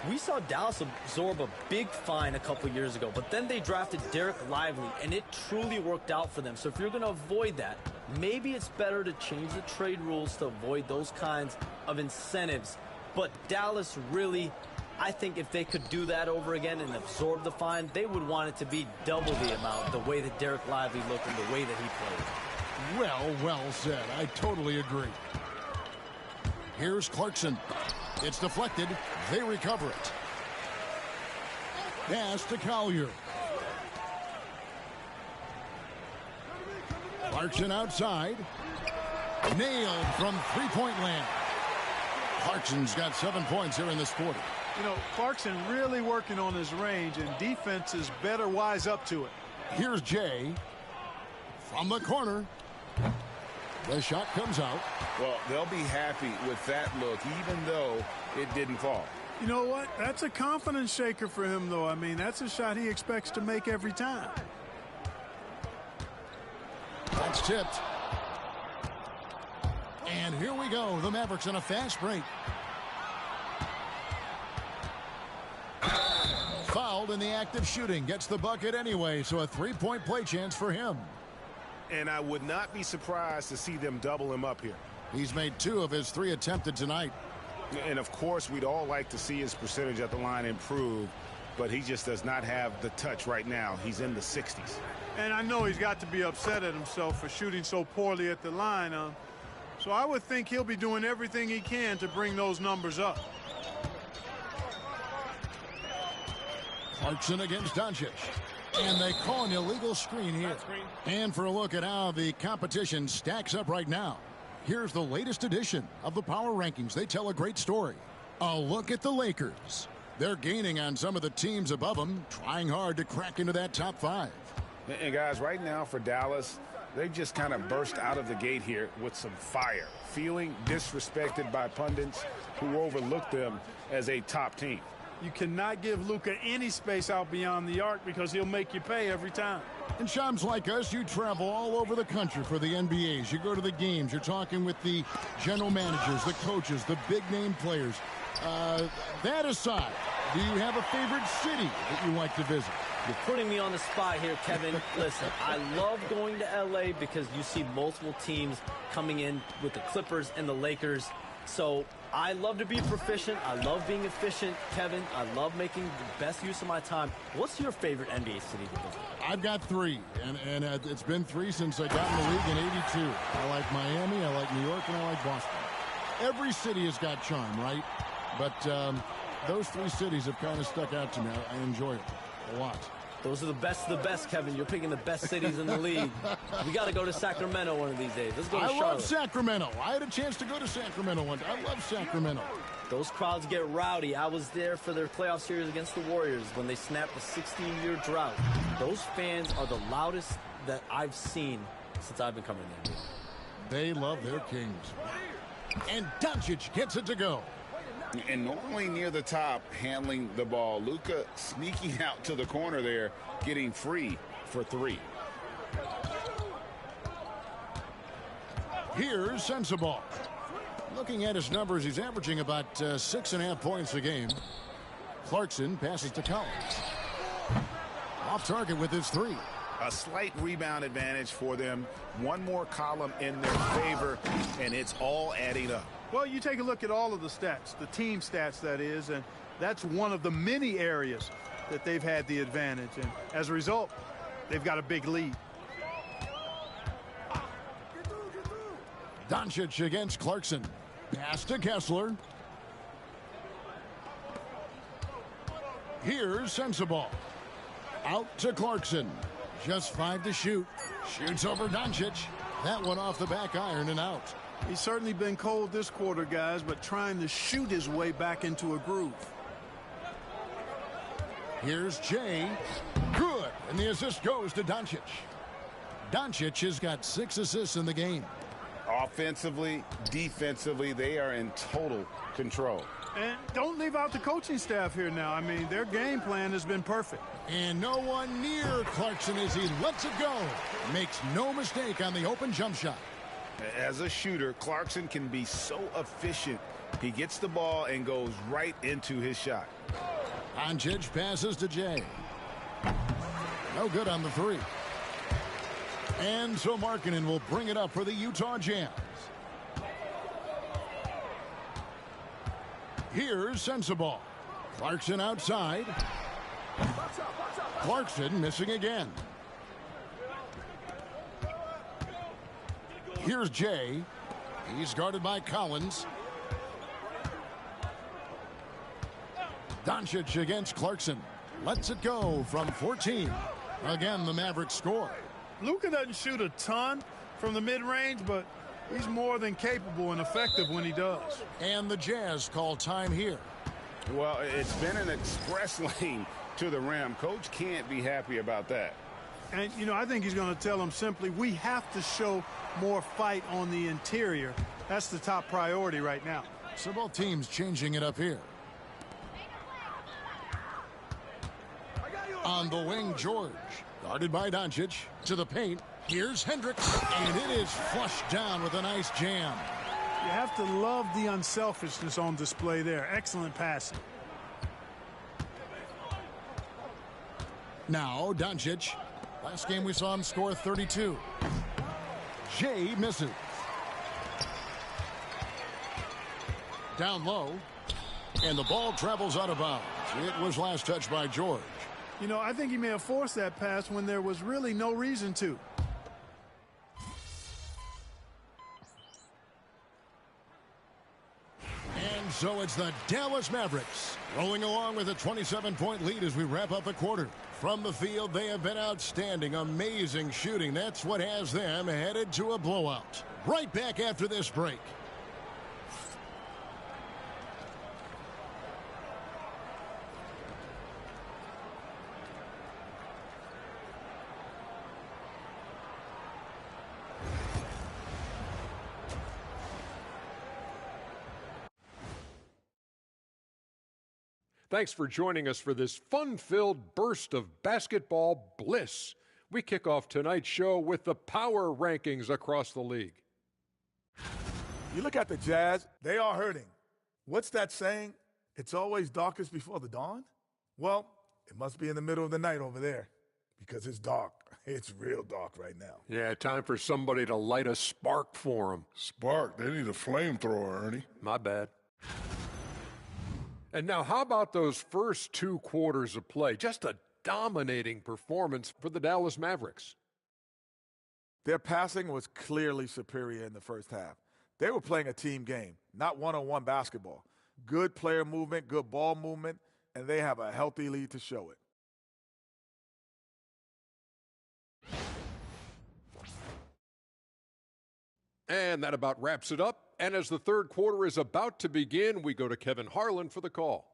We saw Dallas absorb a big fine a couple years ago, but then they drafted Derek Lively, and it truly worked out for them. So if you're going to avoid that, maybe it's better to change the trade rules to avoid those kinds of incentives. But Dallas really, I think if they could do that over again and absorb the fine, they would want it to be double the amount, the way that Derek Lively looked and the way that he played. Well said. I totally agree. Here's Clarkson. It's deflected. They recover it. Pass to Collier. Clarkson outside. Nailed from three-point land. Clarkson's got 7 points here in this quarter. You know, Clarkson really working on his range, and defenses better wise up to it. Here's Jay from the corner. The shot comes out. Well, they'll be happy with that look, even though it didn't fall. You know what? That's a confidence shaker for him, though. I mean, that's a shot he expects to make every time. That's tipped. And here we go. The Mavericks on a fast break. Fouled in the act of shooting. Gets the bucket anyway, so a three-point play chance for him. And I would not be surprised to see them double him up here. He's made 2 of his 3 attempted tonight. And, of course, we'd all like to see his percentage at the line improve, but he just does not have the touch right now. He's in the 60s. And I know he's got to be upset at himself for shooting so poorly at the line. So I would think he'll be doing everything he can to bring those numbers up. Clarkson against Doncic. And they call an illegal screen here. And for a look at how the competition stacks up right now, Here's the latest edition of the Power Rankings. They tell a great story. A look at the Lakers. They're gaining on some of the teams above them, trying hard to crack into that top 5. And guys, right now for Dallas, they've just kind of burst out of the gate here with some fire, feeling disrespected by pundits who overlook them as a top team. You cannot give Luka any space out beyond the arc because he'll make you pay every time. And chums like us, you travel all over the country for the NBAs. You go to the games. You're talking with the general managers, the coaches, the big-name players. That aside, do you have a favorite city that you like to visit? You're putting me on the spot here, Kevin. Listen, I love going to L.A. because you see multiple teams coming in with the Clippers and the Lakers. So I love to be proficient. I love being efficient, Kevin. I love making the best use of my time. What's your favorite NBA city to visit? I've got 3, and it's been 3 since I got in the league in '82. I like Miami, I like New York, and I like Boston. Every city has got charm, right? But those 3 cities have kind of stuck out to me. I enjoy it a lot. Those are the best of the best, Kevin. You're picking the best cities in the league. We got to go to Sacramento one of these days. Let's go to Charlotte. I love Sacramento. I had a chance to go to Sacramento one day. I love Sacramento. Those crowds get rowdy. I was there for their playoff series against the Warriors when they snapped a 16-year drought. Those fans are the loudest that I've seen since I've been coming in. They love their kings. And Doncic gets it to go. And normally near the top, handling the ball. Luka sneaking out to the corner there, getting free for 3. Here's Sensabaugh. Looking at his numbers, he's averaging about 6.5 points a game. Clarkson passes to Collins. Off target with his 3. A slight rebound advantage for them. One more column in their favor, and it's all adding up. Well, you take a look at all of the stats, the team stats, that is, and that's one of the many areas that they've had the advantage. And as a result, they've got a big lead. Doncic against Clarkson. Pass to Kessler. Here's Sensabaugh. Out to Clarkson. Just 5 to shoot. Shoots over Doncic. That one off the back iron and out. He's certainly been cold this quarter, guys, but trying to shoot his way back into a groove. Here's Jay. Good. And the assist goes to Doncic. Doncic has got 6 assists in the game. Offensively, defensively, they are in total control. And don't leave out the coaching staff here now. I mean, their game plan has been perfect. And no one near Clarkson as he lets it go. Makes no mistake on the open jump shot. As a shooter, Clarkson can be so efficient. He gets the ball and goes right into his shot. Doncic passes to Jay. No good on the 3. And so Markkanen will bring it up for the Utah Jazz. Here's Sensabaugh. Clarkson outside. Clarkson missing again. Here's Jay. He's guarded by Collins. Doncic against Clarkson. Lets it go from 14. Again, the Mavericks score. Luka doesn't shoot a ton from the mid-range, but he's more than capable and effective when he does. And the Jazz call time here. Well, it's been an express lane to the rim. Coach can't be happy about that. And, you know, I think he's going to tell them simply, we have to show more fight on the interior. That's the top priority right now. So both teams changing it up here. On the wing, George. Guarded by Doncic. To the paint. Here's Hendricks. And it is flushed down with a nice jam. You have to love the unselfishness on display there. Excellent passing. Now, Doncic. Last game we saw him score 32. Jay misses. Down low. And the ball travels out of bounds. It was last touched by George. You know, I think he may have forced that pass when there was really no reason to. And So it's the Dallas Mavericks rolling along with a 27-point lead as we wrap up the quarter. From the field, they have been outstanding, amazing shooting. That's what has them headed to a blowout. Right back after this break. Thanks for joining us for this fun-filled burst of basketball bliss. We kick off tonight's show with the power rankings across the league. You look at the Jazz, they are hurting. What's that saying? It's always darkest before the dawn? Well, it must be in the middle of the night over there because it's dark. It's real dark right now. Yeah, time for somebody to light a spark for them. Spark? They need a flamethrower, Ernie. My bad. And now, how about those first 2 quarters of play? Just a dominating performance for the Dallas Mavericks. Their passing was clearly superior in the first half. They were playing a team game, not one-on-one basketball. Good player movement, good ball movement, and they have a healthy lead to show it. And that about wraps it up. And as the third quarter is about to begin, we go to Kevin Harlan for the call.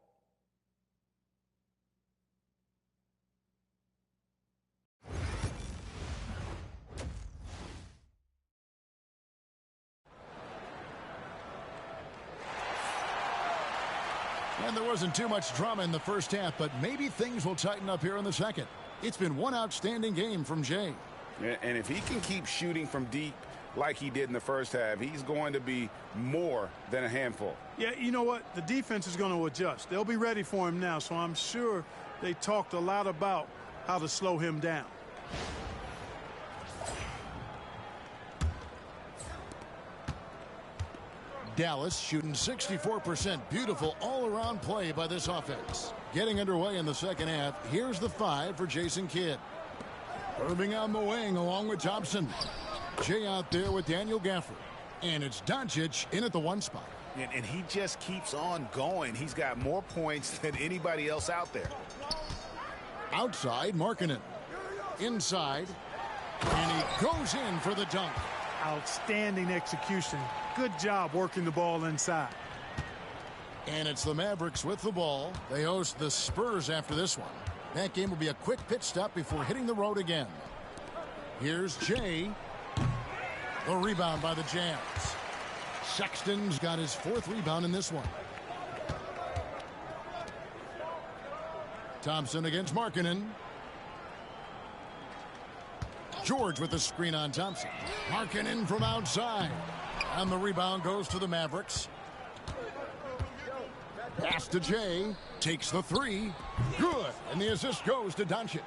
And there wasn't too much drama in the first half, but maybe things will tighten up here in the second. It's been one outstanding game from Jay. And if he can keep shooting from deep like he did in the first half, he's going to be more than a handful. Yeah, you know what? The defense is going to adjust. They'll be ready for him now, so I'm sure they talked a lot about how to slow him down. Dallas shooting 64%. Beautiful all-around play by this offense. Getting underway in the second half. Here's the 5 for Jason Kidd. Irving on the wing along with Thompson. Jay out there with Daniel Gafford. And it's Doncic in at the 1 spot. And he just keeps on going. He's got more points than anybody else out there. Outside, Markkanen. Inside. And he goes in for the dunk. Outstanding execution. Good job working the ball inside. And it's the Mavericks with the ball. They host the Spurs after this one. That game will be a quick pit stop before hitting the road again. Here's Jay. The rebound by the Jazz. Sexton's got his 4th rebound in this one. Thompson against Markkanen. George with the screen on Thompson. Markkanen from outside. And the rebound goes to the Mavericks. Pass to Jay. Takes the 3. Good. And the assist goes to Doncic.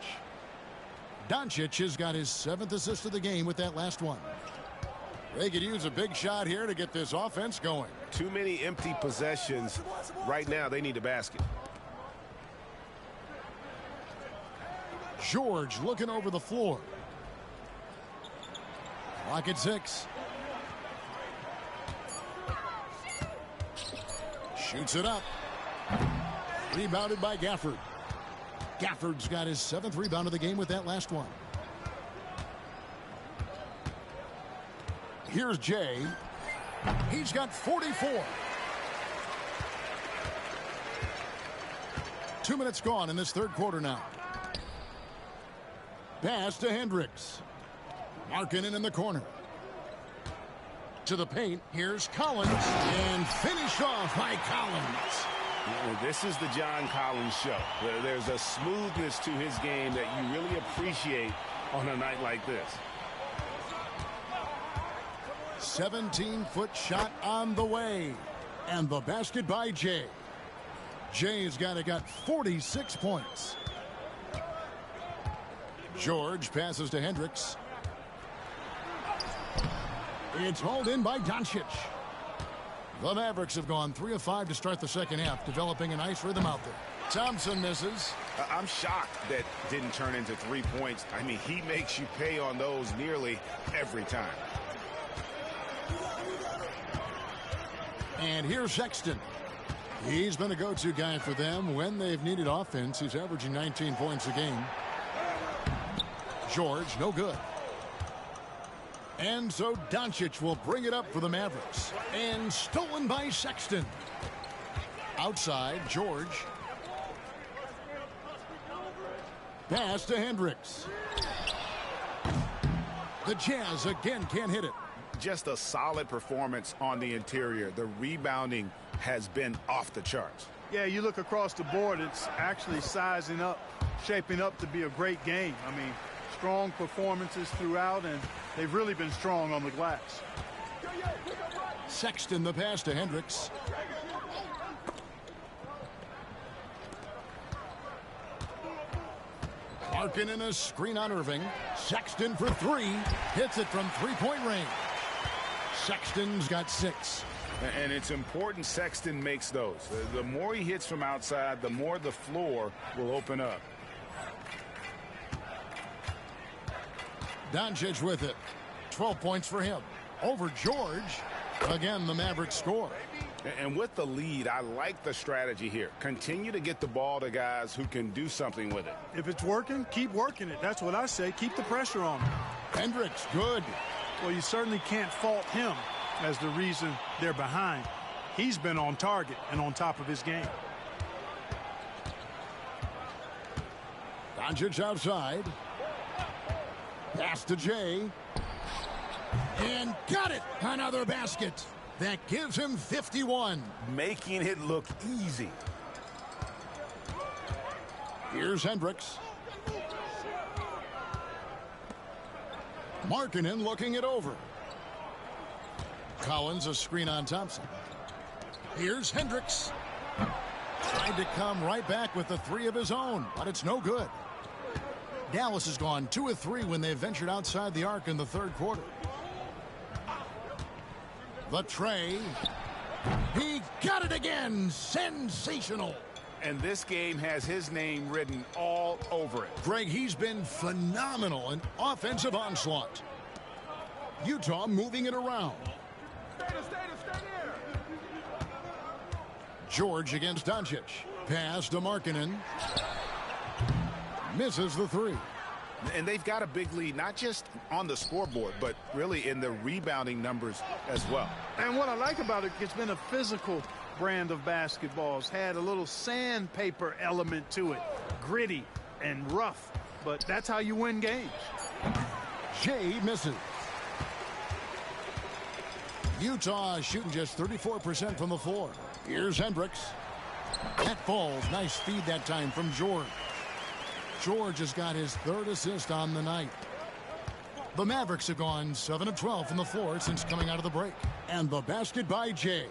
Doncic has got his 7th assist of the game with that last one. They could use a big shot here to get this offense going. Too many empty possessions. Right now, they need a basket. George looking over the floor. Clock at 6. Shoots it up. Rebounded by Gafford. Gafford's got his 7th rebound of the game with that last one. Here's Jay. He's got 44. 2 minutes gone in this third quarter now. Pass to Hendricks. Markkanen in the corner. To the paint. Here's Collins. And finished off by Collins. This is the John Collins show. There's a smoothness to his game that you really appreciate on a night like this. 17-foot shot on the way. And the basket by Jay. Jay's got 46 points. George passes to Hendricks. It's hauled in by Doncic. The Mavericks have gone 3 of 5 to start the second half, developing a nice rhythm out there. Thompson misses. I'm shocked that didn't turn into 3 points. I mean, he makes you pay on those nearly every time. And here's Sexton. He's been a go-to guy for them when they've needed offense. He's averaging 19 points a game. George, no good. And so Doncic will bring it up for the Mavericks. And stolen by Sexton. Outside, George. Pass to Hendricks. The Jazz again can't hit it. Just a solid performance on the interior. The rebounding has been off the charts. Yeah, you look across the board, it's actually sizing up, shaping up to be a great game. I mean, strong performances throughout, and they've really been strong on the glass. Sexton the pass to Hendricks. Larkin in a screen on Irving. Sexton for three. Hits it from three-point range. Sexton's got 6. And it's important Sexton makes those. The more he hits from outside, the more the floor will open up. Doncic with it. 12 points for him. Over George. Again, the Mavericks score. And with the lead, I like the strategy here. Continue to get the ball to guys who can do something with it. If it's working, keep working it. That's what I say. Keep the pressure on him. Hendricks, good. Well, you certainly can't fault him as the reason they're behind. He's been on target and on top of his game. Doncic outside. Pass to Jay. And got it. Another basket. That gives him 51. Making it look easy. Here's Hendricks. Markkanen looking it over. Collins a screen on Thompson. Here's Hendricks. Tried to come right back with the 3 of his own, but it's no good. Dallas has gone 2 of 3 when they ventured outside the arc in the third quarter. The tray. He got it again. Sensational. And this game has his name written all over it. Greg, he's been phenomenal in offensive onslaught. Utah moving it around. George against Doncic. Pass to Markkanen. Misses the 3. And they've got a big lead, not just on the scoreboard, but really in the rebounding numbers as well. And what I like about it, it's been a physical brand of basketball. It's had a little sandpaper element to it. Gritty and rough, but that's how you win games. Jay misses. Utah shooting just 34% from the floor. Here's Hendricks. That falls. Nice feed that time from George. George has got his 3rd assist on the night. The Mavericks have gone 7 of 12 from the floor since coming out of the break. And the basket by Jay.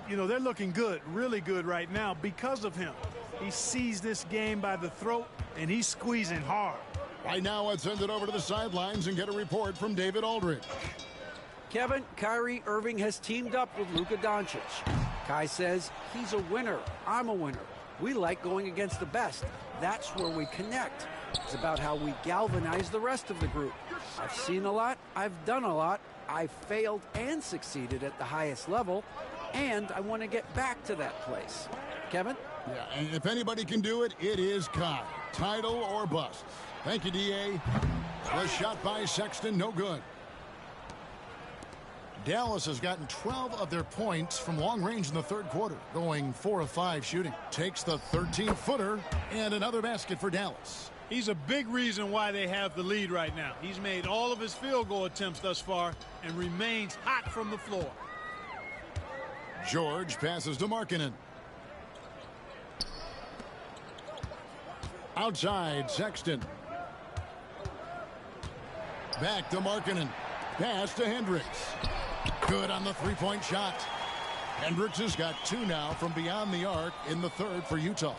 You know, they're looking good, really good right now because of him. He sees this game by the throat, and he's squeezing hard. Right now, let's send it over to the sidelines and get a report from David Aldridge. Kevin, Kyrie Irving has teamed up with Luka Doncic. Kai says he's a winner. I'm a winner. We like going against the best. That's where we connect. It's about how we galvanize the rest of the group. I've seen a lot. I've done a lot. I've failed and succeeded at the highest level. And I want to get back to that place. Kevin? Yeah, and if anybody can do it, it is Kai. Title or bust. Thank you, D.A. The shot by Sexton, no good. Dallas has gotten 12 of their points from long range in the third quarter, going 4 of 5 shooting. Takes the 13-footer and another basket for Dallas. He's a big reason why they have the lead right now. He's made all of his field goal attempts thus far and remains hot from the floor. George passes to Markkanen. Outside, Sexton. Back to Markkanen. Pass to Hendricks. Good on the three-point shot. Hendricks has got 2 now from beyond the arc in the third for Utah.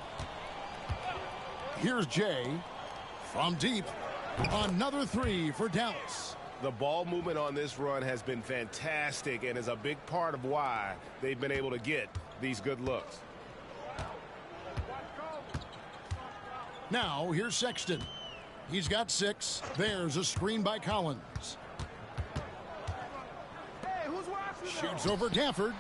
Here's Jay from deep. Another 3 for Dallas. The ball movement on this run has been fantastic and is a big part of why they've been able to get these good looks. Now, here's Sexton. He's got 6. There's a screen by Collins. Shoots over Gafford.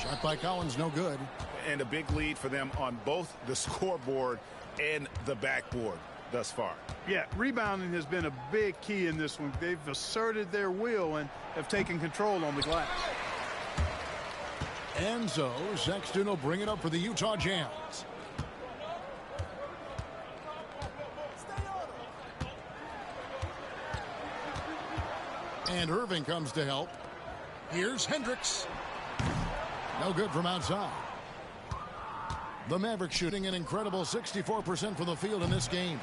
Shot by Collins, no good. And a big lead for them on both the scoreboard and the backboard thus far. Yeah, rebounding has been a big key in this one. They've asserted their will and have taken control on the glass. And so Sexton will bring it up for the Utah Jazz. And Irving comes to help. Here's Hendricks. No good from outside. The Mavericks shooting an incredible 64% from the field in this game.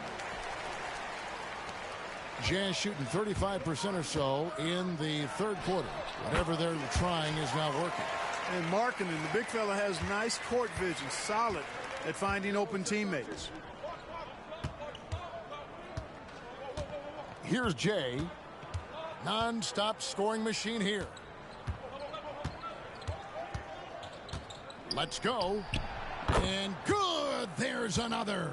Jazz shooting 35% or so in the third quarter. Whatever they're trying is now working. And Markkanen, the big fella, has nice court vision, solid at finding open teammates. Here's Jay. Non-stop scoring machine here. Let's go. And good. There's another.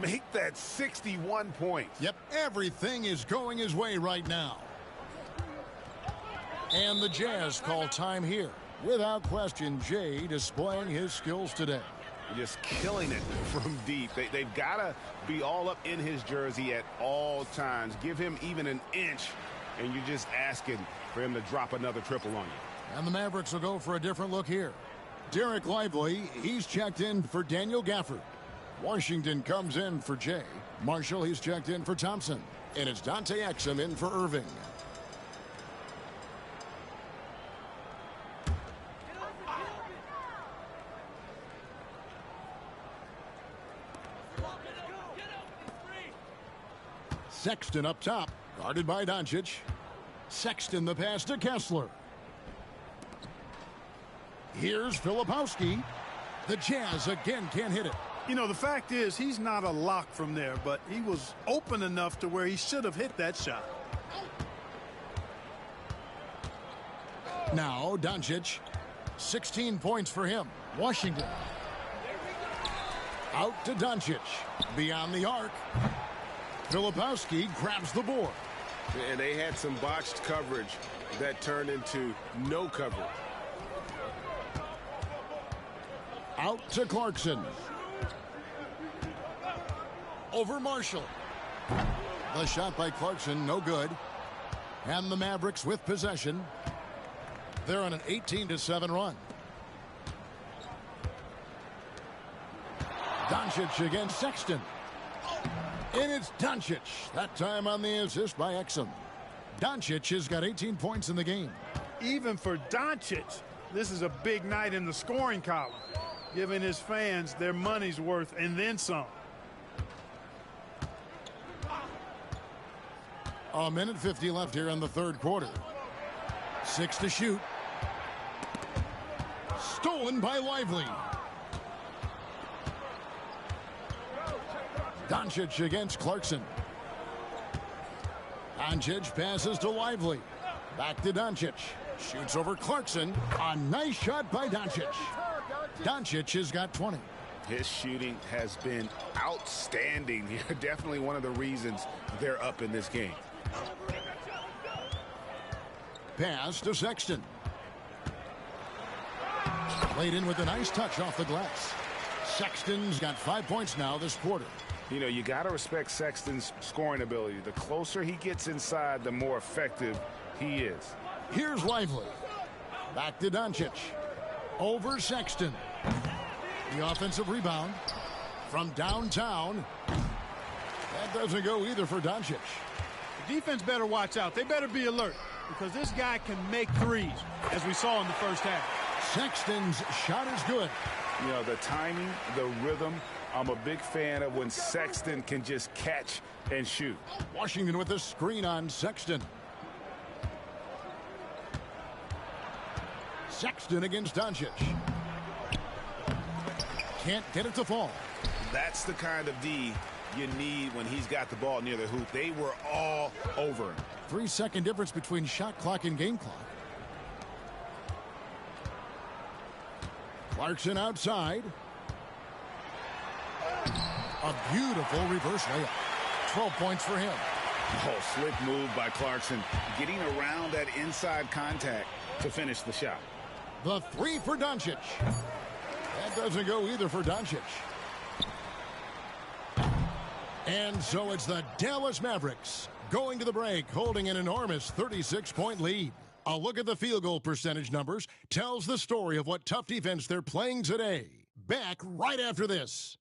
Make that 61 points. Yep, everything is going his way right now. And the Jazz call time here. Without question, Jay displaying his skills today. Just killing it from deep. They've got to be all up in his jersey at all times. Give him even an inch, and you're just asking for him to drop another triple on you. And the Mavericks will go for a different look here. Derek Lively, he's checked in for Daniel Gafford. Washington comes in for Jay. Marshall, he's checked in for Thompson. And it's Dante Exum in for Irving. Sexton up top, guarded by Doncic. Sexton the pass to Kessler. Here's Filipowski. The Jazz again can't hit it. You know, the fact is he's not a lock from there, but he was open enough to where he should have hit that shot. Now Doncic, 16 points for him. Washington. Out to Doncic. Beyond the arc. Filipowski grabs the board. And they had some botched coverage that turned into no coverage. Out to Clarkson. Over Marshall. The shot by Clarkson, no good. And the Mavericks with possession. They're on an 18-7 run. Doncic against Sexton. And it's Doncic. That time on the assist by Exum. Doncic has got 18 points in the game. Even for Doncic, this is a big night in the scoring column, giving his fans their money's worth and then some. A minute 50 left here in the third quarter. 6 to shoot. Stolen by Lively. Doncic against Clarkson. Doncic passes to Lively. Back to Doncic. Shoots over Clarkson. A nice shot by Doncic. Doncic has got 20. His shooting has been outstanding. Definitely one of the reasons they're up in this game. Pass to Sexton. Played in with a nice touch off the glass. Sexton's got 5 points now this quarter. You know, you got to respect Sexton's scoring ability. The closer he gets inside, the more effective he is. Here's Lively. Back to Doncic. Over Sexton. The offensive rebound from downtown. That doesn't go either for Doncic. The defense better watch out. They better be alert because this guy can make threes, as we saw in the first half. Sexton's shot is good. You know, the timing, the rhythm, I'm a big fan of when Sexton can just catch and shoot. Washington with a screen on Sexton. Sexton against Doncic. Can't get it to fall. That's the kind of D you need when he's got the ball near the hoop. They were all over him. 3-second difference between shot clock and game clock. Clarkson outside. A beautiful reverse layup. 12 points for him. Oh, slick move by Clarkson. Getting around that inside contact to finish the shot. The three for Doncic. That doesn't go either for Doncic. And so it's the Dallas Mavericks going to the break, holding an enormous 36-point lead. A look at the field goal percentage numbers tells the story of what tough defense they're playing today. Back right after this.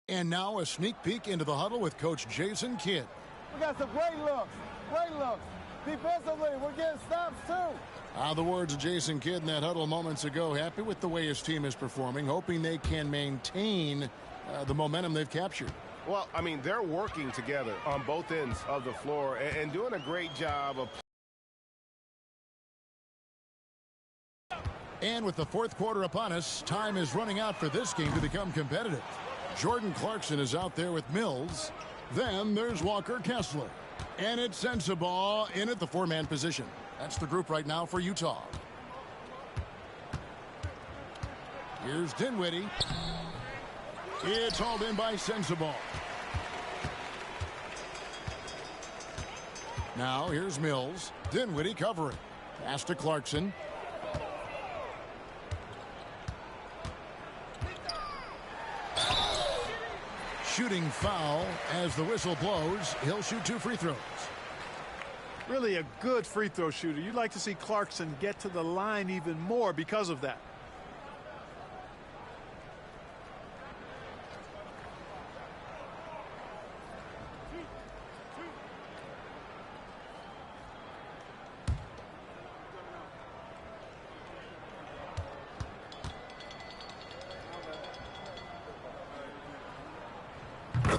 And now a sneak peek into the huddle with Coach Jason Kidd. We got some great looks. Great looks. Defensively, we're getting stops too. The words of Jason Kidd in that huddle moments ago. Happy with the way his team is performing, hoping they can maintain the momentum they've captured. Well, I mean, they're working together on both ends of the floor and doing a great job of. And with the fourth quarter upon us, time is running out for this game to become competitive. Jordan Clarkson is out there with Mills. Then there's Walker Kessler. And it's Sensabaugh in at the four-man position. That's the group right now for Utah. Here's Dinwiddie. It's hauled in by Sensabaugh. Now here's Mills. Dinwiddie covering. Pass to Clarkson. Shooting foul as the whistle blows. He'll shoot 2 free throws. Really a good free throw shooter. You'd like to see Clarkson get to the line even more because of that.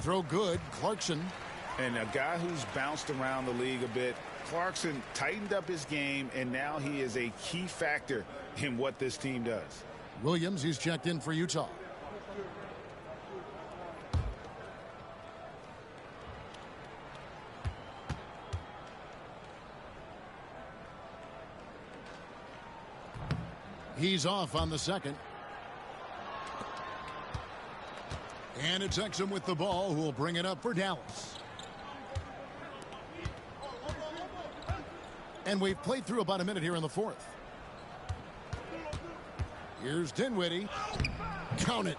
Throw good. Clarkson. And a guy who's bounced around the league a bit. Clarkson tightened up his game, and now he is a key factor in what this team does. Williams, he's checked in for Utah. He's off on the second. And it's Exum with the ball, who will bring it up for Dallas. And we've played through about a minute here in the fourth. Here's Dinwiddie. Count it.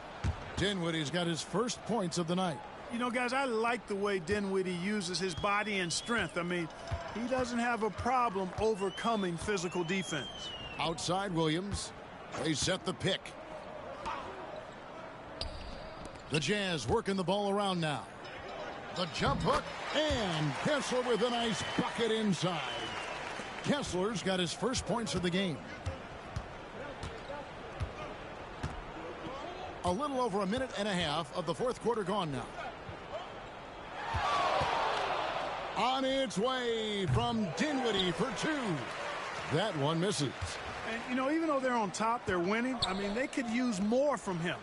Dinwiddie's got his first points of the night. You know, guys, I like the way Dinwiddie uses his body and strength. I mean, he doesn't have a problem overcoming physical defense. Outside Williams. They set the pick. The Jazz working the ball around now. The jump hook, and Kessler with a nice bucket inside. Kessler's got his first points of the game. A little over a minute and a half of the fourth quarter gone now. On its way from Dinwiddie for 2. That one misses. And, you know, even though they're on top, they're winning. I mean, they could use more from him.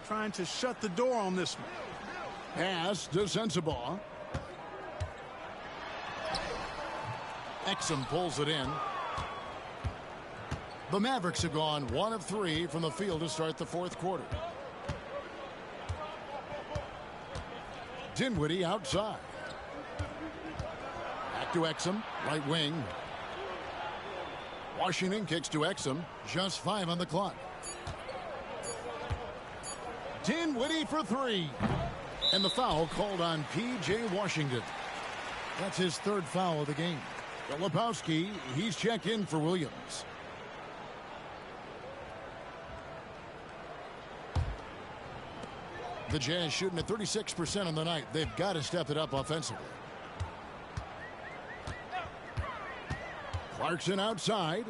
Trying to shut the door on this one. Pass to Sensabaugh. Exum pulls it in. The Mavericks have gone 1 of 3 from the field to start the fourth quarter. Dinwiddie outside. Back to Exum, right wing. Washington kicks to Exum. Just 5 on the clock. Dinwiddie for 3. And the foul called on P.J. Washington. That's his third foul of the game. Filipowski, he's checked in for Williams. The Jazz shooting at 36% on the night. They've got to step it up offensively. Clarkson outside.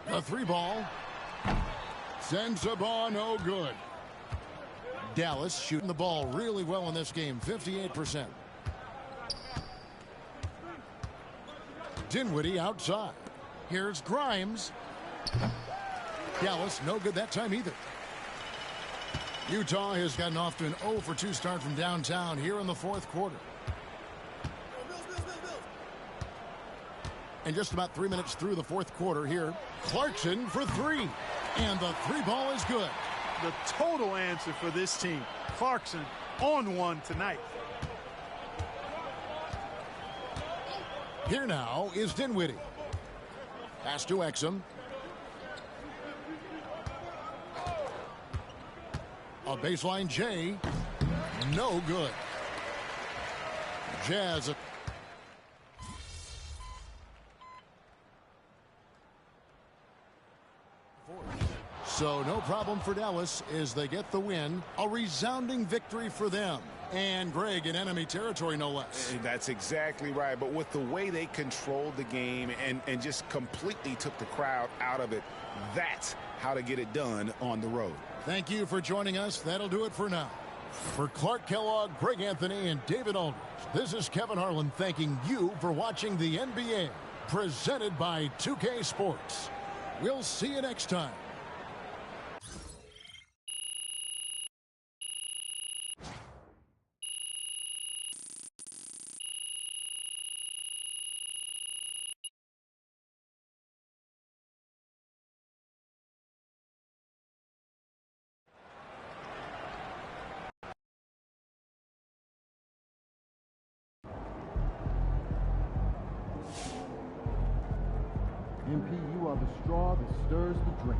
The 3-ball. Sensabaugh no good. Dallas shooting the ball really well in this game, 58%. Dinwiddie outside. Here's Grimes. Dallas no good that time either. Utah has gotten off to an 0 for 2 start from downtown here in the fourth quarter. And just about 3 minutes through the fourth quarter here. Clarkson for three. And the three ball is good. The total answer for this team. Clarkson on one tonight. Here now is Dinwiddie. Pass to Exum. A baseline J. No good. Jazz. So no problem for Dallas as they get the win. A resounding victory for them. And Greg in enemy territory, no less. That's exactly right. But with the way they controlled the game and just completely took the crowd out of it, that's how to get it done on the road. Thank you for joining us. That'll do it for now. For Clark Kellogg, Greg Anthony, and David Aldridge, this is Kevin Harlan thanking you for watching the NBA, presented by 2K Sports. We'll see you next time. MP, you are the straw that stirs the drink.